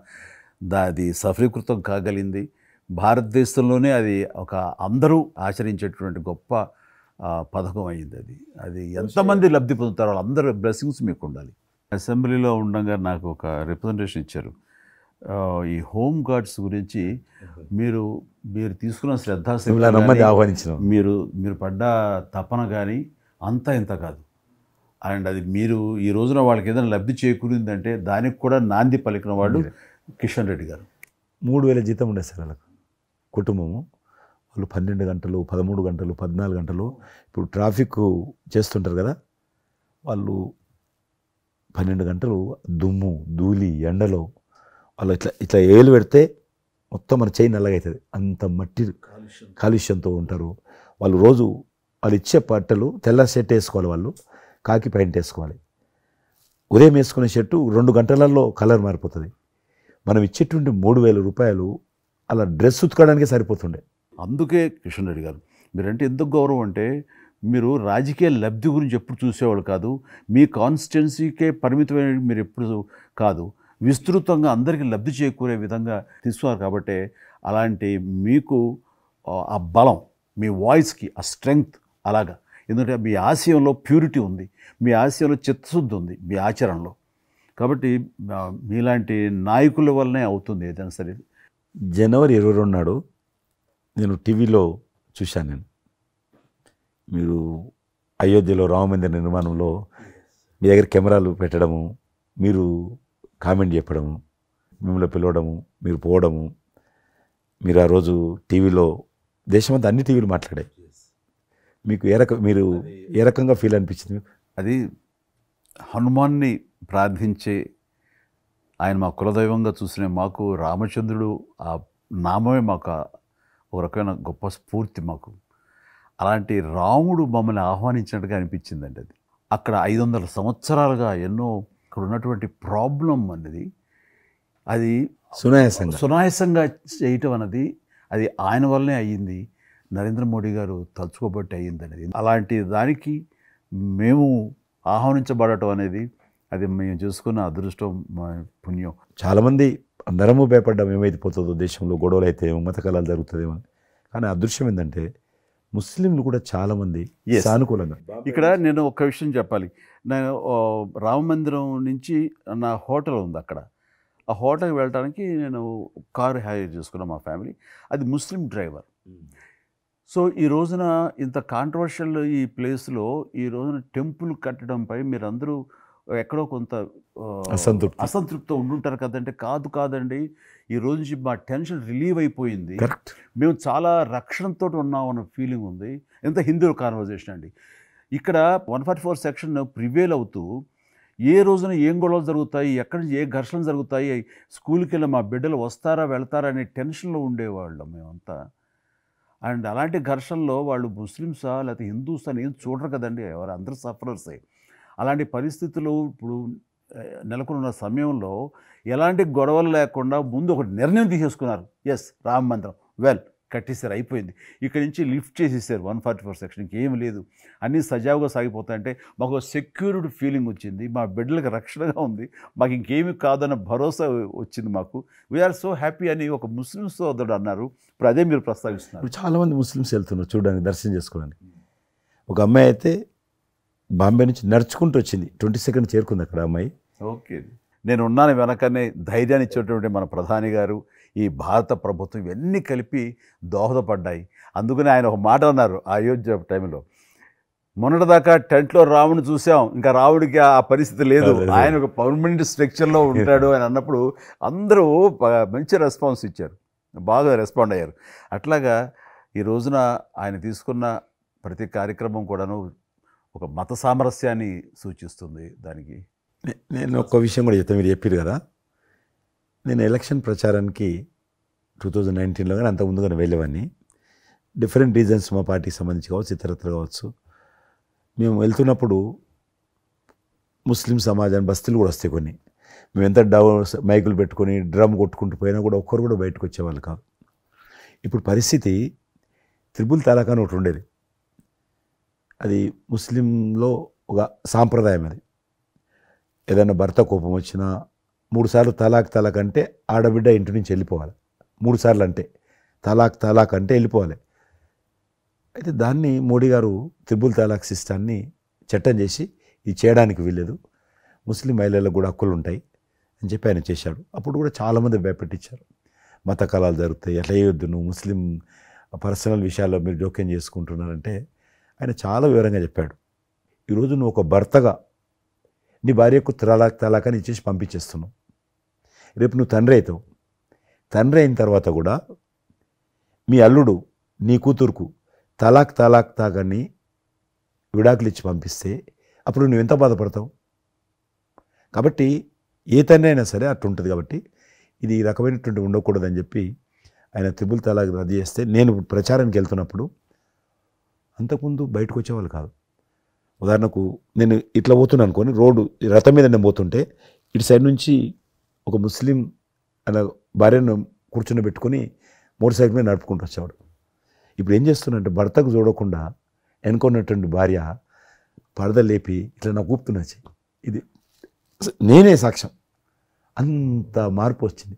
అది సఫలీకృతం కాగలిగింది. భారతదేశంలోనే అది ఒక అందరూ ఆచరించేటువంటి గొప్ప పథకం అయింది. అది ఎంతమంది లబ్ధి పొందుతారో వాళ్ళందరూ బ్లెస్సింగ్స్ మీకు ఉండాలి. అసెంబ్లీలో ఉండగా నాకు ఒక రిప్రజెంటేషన్ ఇచ్చారు. ఈ హోమ్ గార్డ్స్ గురించి మీరు తీసుకున్న శ్రద్ధాశక్తి ఆహ్వానించిన మీరు పడ్డ తపన కానీ అంతా ఇంత కాదు. అండ్ అది మీరు ఈ రోజున వాళ్ళకి ఏదైనా లబ్ధి చేకూరిందంటే దానికి కూడా నాంది పలికిన వాడు కిషన్ రెడ్డి గారు. 3,000 జీతం ఉండే సార్ వాళ్ళకు కుటుంబము. వాళ్ళు 12 గంటలు 13 గంటలు 14 గంటలు ఇప్పుడు ట్రాఫిక్ చేస్తుంటారు కదా, వాళ్ళు 12 గంటలు దుమ్ము ధూళి ఎండలో వాళ్ళు ఇట్లా ఏలు పెడితే మొత్తం మన చేయి నల్లగా అవుతుంది, అంత మట్టి కాలుష్యంతో ఉంటారు వాళ్ళు. రోజు వాళ్ళు ఇచ్చే బట్టలు తెల్ల షర్ట్ వేసుకోవాలి, వాళ్ళు కాకి ప్యాంట్ వేసుకోవాలి. ఉదయం వేసుకునే షర్టు 2 గంటలలో కలర్ మారిపోతుంది. మనం ఇచ్చేటువంటి 3,000 రూపాయలు అలా డ్రెస్ ఉతకడానికే సరిపోతుండే. అందుకే కిషన్ రెడ్డి గారు మీరంటే ఎందుకు గౌరవం అంటే, మీరు రాజకీయ లబ్ధి గురించి ఎప్పుడు చూసేవాళ్ళు కాదు, మీ కాన్స్టిట్యున్సీకే పరిమితమైన మీరు ఎప్పుడు కాదు, విస్తృతంగా అందరికీ లబ్ధి చేకూరే విధంగా తీసుకున్నారు. కాబట్టి అలాంటి మీకు ఆ బలం, మీ వాయిస్కి ఆ స్ట్రెంగ్త్ అలాగా, ఎందుకంటే మీ ఆశయంలో ప్యూరిటీ ఉంది, మీ ఆశయంలో చిత్తశుద్ధి ఉంది మీ ఆచరణలో. కాబట్టి మీలాంటి నాయకుల వల్లనే అవుతుంది ఏదైనా సరే. జనవరి 22 నాడు నేను టీవీలో చూశాను, మీరు అయోధ్యలో రామమందిర నిర్మాణంలో మీ దగ్గర కెమెరాలు పెట్టడము, మీరు కామెంట్ చెప్పడము, మిమ్మల్ని పిలవడము, మీరు పోవడము, మీరు ఆ రోజు టీవీలో దేశమంతా అన్ని టీవీలు మాట్లాడాయి. మీకు మీరు ఏ రకంగా ఫీల్ అనిపించింది మీకు? అది హనుమాన్ని ప్రార్థించే ఆయన మా కులదైవంగా చూసిన మాకు రామచంద్రుడు ఆ నామమే మాకు ఒక రకమైన గొప్ప స్ఫూర్తి మాకు. అలాంటి రాముడు మమ్మల్ని ఆహ్వానించినట్టుగా అనిపించిందండి. అది అక్కడ 500 సంవత్సరాలుగా ఎన్నో ఇక్కడ ఉన్నటువంటి ప్రాబ్లం అనేది అది సునాయాసంగా చేయటం అన్నది అది ఆయన వల్లనే అయ్యింది, నరేంద్ర మోడీ గారు తలుచుకోబట్టి అయ్యింది అనేది. అలాంటి దానికి మేము ఆహ్వానించబడటం అనేది అది మేము చేసుకున్న అదృష్టం, పుణ్యం. చాలామంది అందరము భయపడ్డాం ఏమైతే పోతుందో దేశంలో, గొడవలు అయితే మత కళాలు జరుగుతుందేమో. కానీ అదృశ్యం ఏంటంటే ముస్లింలు కూడా చాలామంది Yes. సానుకూలంగా ఇక్కడ నేను ఒక విషయం చెప్పాలి. నేను రామ మందిరం నుంచి నా హోటల్ ఉంది అక్కడ. ఆ హోటల్కి వెళ్ళడానికి నేను కారు హైర్ చేసుకున్నాను మా ఫ్యామిలీ. అది ముస్లిం డ్రైవర్. సో ఈ రోజున ఇంత కాంట్రవర్షియల్ ఈ ప్లేస్లో ఈ రోజున టెంపుల్ కట్టడంపై మీరందరూ ఎక్కడో కొంత అసంతృప్తితో ఉండుంటారు కదంటే, కాదండి, ఈ రోజు నుంచి మా టెన్షన్ రిలీవ్ అయిపోయింది, కరెక్ట్. మేము చాలా రక్షణతో ఉన్నాం అన్న ఫీలింగ్ ఉంది. ఎంత హిందూ కాన్వర్జేషన్ అండి. ఇక్కడ 144 సెక్షన్ ప్రివేల్ అవుతూ ఏ రోజున ఏం గొడవలు జరుగుతాయి, ఎక్కడి నుంచి ఏ ఘర్షణలు జరుగుతాయి, స్కూల్కి వెళ్ళి మా బిడ్డలు వస్తారా వెళ్తారా అనే టెన్షన్లో ఉండేవాళ్ళం మేమంతా. అండ్ అలాంటి ఘర్షణలో వాళ్ళు ముస్లిమ్సా లేకపోతే హిందూస్ అని ఏం చూడరు కదండి, ఎవరు అందరూ సఫరర్సే. అలాంటి పరిస్థితులు ఇప్పుడు నెలకొన్న సమయంలో ఎలాంటి గొడవలు లేకుండా ముందు ఒక నిర్ణయం తీసేసుకున్నారు. ఎస్, రామ మందిరం కట్టేశారు, అయిపోయింది. ఇక్కడి నుంచి లిఫ్ట్ చేసేసారు 144 సెక్షన్, ఇంకేం లేదు, అన్నీ సజావుగా సాగిపోతాయంటే మాకు సెక్యూర్డ్ ఫీలింగ్ వచ్చింది, మా బిడ్డలకు రక్షణగా ఉంది, మాకు ఇంకేమీ కాదన్న భరోసా వచ్చింది మాకు. వీఆర్ సో హ్యాపీ అని ఒక ముస్లిం సోదరుడు అన్నారు. ఇప్పుడు అదే మీరు ప్రస్తావిస్తున్నారు. ఇప్పుడు చాలామంది ముస్లిమ్స్ వెళ్తున్నారు చూడడానికి, దర్శనం చేసుకోవడానికి. ఒక అమ్మాయి అయితే బాంబే నుంచి నడుచుకుంటూ వచ్చింది, 22nd చేరుకుంది అక్కడ అమ్మాయి. ఓకే, నేను ఉన్నాను వెనకనే ధైర్యాన్ని ఇచ్చేటువంటి మన ప్రధాని గారు, ఈ భారత ప్రభుత్వం, ఇవన్నీ కలిపి దోహదపడ్డాయి. అందుకని ఆయన ఒక మాట అన్నారు అయోధ్య టైంలో, మొన్నటిదాకా టెంట్లో రాముడిని చూసాం, ఇంకా రాముడికి ఆ పరిస్థితి లేదు, ఆయన ఒక పర్మనెంట్ స్ట్రక్చర్లో ఉంటాడు అని అన్నప్పుడు అందరూ మంచి రెస్పాన్స్ ఇచ్చారు, బాగా రెస్పాండ్ అయ్యారు. అట్లాగా ఈ రోజున ఆయన తీసుకున్న ప్రతి కార్యక్రమం కూడాను ఒక మత సామరస్యాన్ని సూచిస్తుంది. దానికి నేను ఒక విషయం కూడా చెప్తాను, మీరు చెప్పారు కదా, నేను ఎలక్షన్ ప్రచారానికి 2019లో కానీ అంత ముందుగానే వెళ్ళేవాడిని. డిఫరెంట్ రీజన్స్ మా పార్టీకి సంబంధించి కావచ్చు, ఇతరత్ర కావచ్చు. మేము వెళ్తున్నప్పుడు ముస్లిం సమాజాన్ని బస్తీలు కూడా వస్తాయి కొన్ని, మేము ఎంత మైకులు పెట్టుకొని డ్రమ్ కొట్టుకుంటూ పోయినా కూడా ఒక్కరు కూడా బయటకు వచ్చేవాళ్ళు కాదు. ఇప్పుడు పరిస్థితి త్రిపుల్ తలాక్ అని ఒకటి ఉండేది, అది ముస్లింలో ఒక సాంప్రదాయం. అది ఏదైనా భర్త కోపం వచ్చినా 3 సార్లు తలాక్ అంటే ఆడబిడ్డ ఇంటి నుంచి వెళ్ళిపోవాలి. 3 సార్లు అంటే తలాక్ అంటే వెళ్ళిపోవాలి. అయితే దాన్ని మోడీ గారు త్రిపుల్ తలాక్ సిస్టాన్ని చట్టం చేసి ఇది చేయడానికి వీల్లేదు, ముస్లిం మహిళలకు కూడా హక్కులు ఉంటాయి అని చెప్పి ఆయన చేశాడు. అప్పుడు కూడా చాలామంది భయపెట్టించారు, మత కళాలు జరుగుతాయి, అట్లా వేయొద్దు, నువ్వు ముస్లిం పర్సనల్ విషయాల్లో మీరు జోక్యం చేసుకుంటున్నారంటే ఆయన చాలా వివరంగా చెప్పాడు. ఈరోజు నువ్వు ఒక భర్తగా నీ భార్యకు తలాక్ అని ఇచ్చేసి పంపించేస్తున్నావు, రేపు నువ్వు తండ్రి అవుతావు, తండ్రి అయిన తర్వాత కూడా మీ అల్లుడు నీ కూతురుకు తలాక్ అని విడాకులు ఇచ్చి పంపిస్తే అప్పుడు నువ్వు ఎంత బాధపడతావు? కాబట్టి ఏ తండ్రి అయినా సరే అట్లా ఉంటుంది. కాబట్టి ఇది ఈ రకమైనటువంటి ఉండకూడదని చెప్పి ఆయన త్రిపుల్ తలాక్ రద్దు చేస్తే, నేను ప్రచారానికి వెళ్తున్నప్పుడు అంతకుముందు బయటకు వచ్చేవాళ్ళు కాదు. ఉదాహరణకు నేను ఇట్లా పోతున్నాను అనుకోని, రోడ్డు రథం మీద నేను పోతుంటే ఇటు సైడ్ నుంచి ఒక ముస్లిం అలా భార్యను కూర్చుని పెట్టుకొని మోటార్ సైకిల్ మీద నడుపుకుంటూ వచ్చేవాడు. ఇప్పుడు ఏం చేస్తున్నంటే భర్తకు చూడకుండా ఎన్నుకున్నటువంటి భార్య పరద లేపి ఇట్లా నాకు ఊపుతున్నచ్చి, ఇది నేనే సాక్ష్యం, అంత మార్పు వచ్చింది.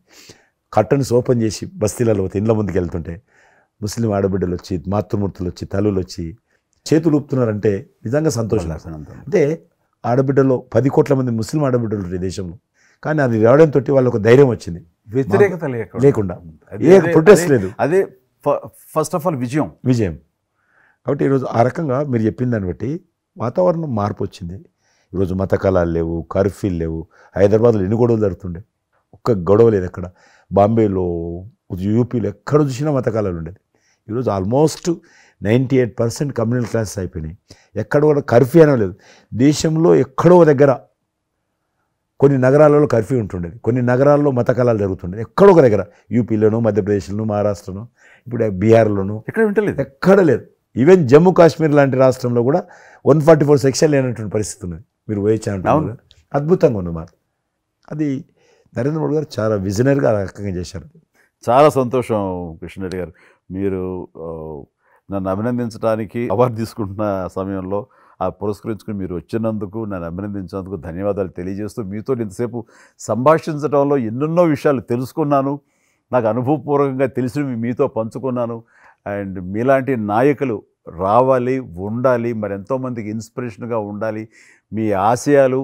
కట్టన్స్ ఓపెన్ చేసి బస్తీలలో పోతే ఇండ్ల ముందుకు వెళ్తుంటే ముస్లిం ఆడబిడ్డలు వచ్చి, మాతృమూర్తులు వచ్చి, తల్లులు వచ్చి చేతులు ఊపుతున్నారంటే నిజంగా సంతోషం. అంటే ఆడబిడ్డలో 10 కోట్ల మంది ముస్లిం ఆడబిడ్డలు ఈ దేశంలో, కానీ అది రావడంతో వాళ్ళకు ధైర్యం వచ్చింది, వ్యతిరేకత లేకుండా ఏ ప్రొటెస్ట్ లేదు. అదే ఫస్ట్ ఆఫ్ ఆల్ విజయం. కాబట్టి ఈరోజు ఆ రకంగా మీరు చెప్పిన దాన్ని బట్టి వాతావరణం మార్పు వచ్చింది. ఈరోజు మత కళాలు లేవు, కర్ఫ్యూలు లేవు. హైదరాబాద్లో ఎన్ని గొడవలు జరుగుతుండే, ఒక్క గొడవ లేదు ఎక్కడ. బాంబేలో, యూపీలో ఎక్కడ చూసినా మత కళాలు ఉండేది. ఈరోజు ఆల్మోస్ట్ 98% కమ్యూనల్ క్లాసెస్ అయిపోయినాయి. ఎక్కడ కూడా కర్ఫ్యూ అనే లేదు. దేశంలో ఎక్కడో దగ్గర కొన్ని నగరాలలో కర్ఫ్యూ ఉంటుండేది, కొన్ని నగరాల్లో మత కళాలు జరుగుతుండేది. ఎక్కడో ఒక దగ్గర యూపీలోనూ, మధ్యప్రదేశ్లోనూ, మహారాష్ట్రలోనూ, ఇప్పుడు బీహార్లోనూ ఎక్కడ వింటలేదు, ఎక్కడ లేదు. ఈవెన్ జమ్మూ కాశ్మీర్ లాంటి రాష్ట్రంలో కూడా 144 సెక్షన్ లేనటువంటి పరిస్థితి ఉన్నది. మీరు పోయొచ్చా అంటున్నారు, అద్భుతంగా ఉంది మాట. అది నరేంద్ర మోడీ గారు చాలా విజనరీగా ఆ రకంగా చేశారు. చాలా సంతోషం కృష్ణారెడ్డి గారు. మీరు నన్ను అభినందించడానికి అవార్డు తీసుకుంటున్న సమయంలో ఆ పురస్కరించుకుని మీరు వచ్చినందుకు, నన్ను అభినందించినందుకు ధన్యవాదాలు తెలియజేస్తూ, మీతో ఇంతసేపు సంభాషించడంలో ఎన్నెన్నో విషయాలు తెలుసుకున్నాను, నాకు అనుభవపూర్వకంగా తెలిసినవి మీతో పంచుకున్నాను. అండ్ మీలాంటి నాయకులు రావాలి, ఉండాలి, మరి ఎంతోమందికి ఇన్స్పిరేషన్గా ఉండాలి. మీ ఆశయాలు,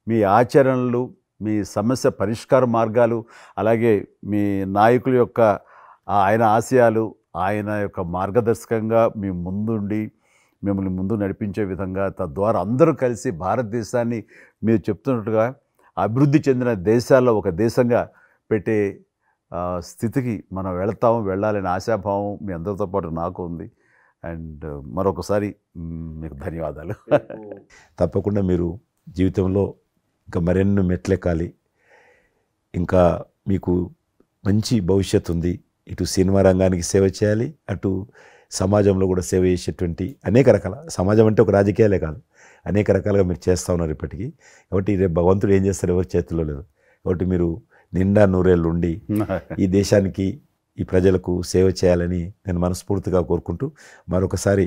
మీ ఆచరణలు, మీ సమస్య పరిష్కార మార్గాలు, అలాగే మీ నాయకుల యొక్క ఆయన ఆశయాలు, ఆయన యొక్క మార్గదర్శకంగా మీ ముందుండి మిమ్మల్ని ముందు నడిపించే విధంగా, తద్వారా అందరూ కలిసి భారతదేశాన్ని మీరు చెప్తున్నట్టుగా అభివృద్ధి చెందిన దేశాల్లో ఒక దేశంగా పెట్టే స్థితికి మనం వెళ్ళాలనే ఆశాభావం మీ అందరితో పాటు నాకు ఉంది. అండ్ మరొకసారి మీకు ధన్యవాదాలు. తప్పకుండా మీరు జీవితంలో ఇంకా మరెన్నో మెట్లెక్కాలి, ఇంకా మీకు మంచి భవిష్యత్తు ఉంది. ఇటు సినిమా రంగానికి సేవ చేయాలి, అటు సమాజంలో కూడా సేవ చేసేటువంటి అనేక రకాల, సమాజం అంటే ఒక రాజకీయాలే కాదు, అనేక రకాలుగా మీరు చేస్తూ ఉన్నారు ఇప్పటికీ. కాబట్టి రేపు భగవంతుడు ఏం చేస్తారు ఎవరి చేతుల్లో లేదు. కాబట్టి మీరు నిండా నూరేళ్ళు ఉండి ఈ దేశానికి, ఈ ప్రజలకు సేవ చేయాలని నేను మనస్ఫూర్తిగా కోరుకుంటూ, మరొకసారి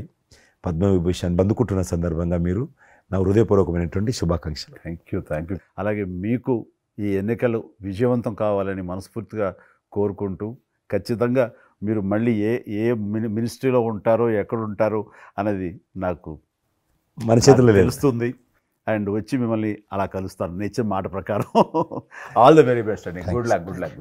పద్మవిభూషణ్ అందుకుంటున్న సందర్భంగా మీరు నా హృదయపూర్వకమైనటువంటి శుభాకాంక్షలు. Thank you. అలాగే మీకు ఈ ఎన్నికలు విజయవంతం కావాలని మనస్ఫూర్తిగా కోరుకుంటూ, ఖచ్చితంగా మీరు మళ్ళీ ఏ మినిస్ట్రీలో ఉంటారో, ఎక్కడ ఉంటారో అనేది నాకు మన చేతుల్లో తెలుస్తుంది. అండ్ వచ్చి మిమ్మల్ని అలా కలుస్తాను నేను ఇచ్చే మాట ప్రకారం. ఆల్ ద వెరీ బెస్ట్ అండి. Good luck.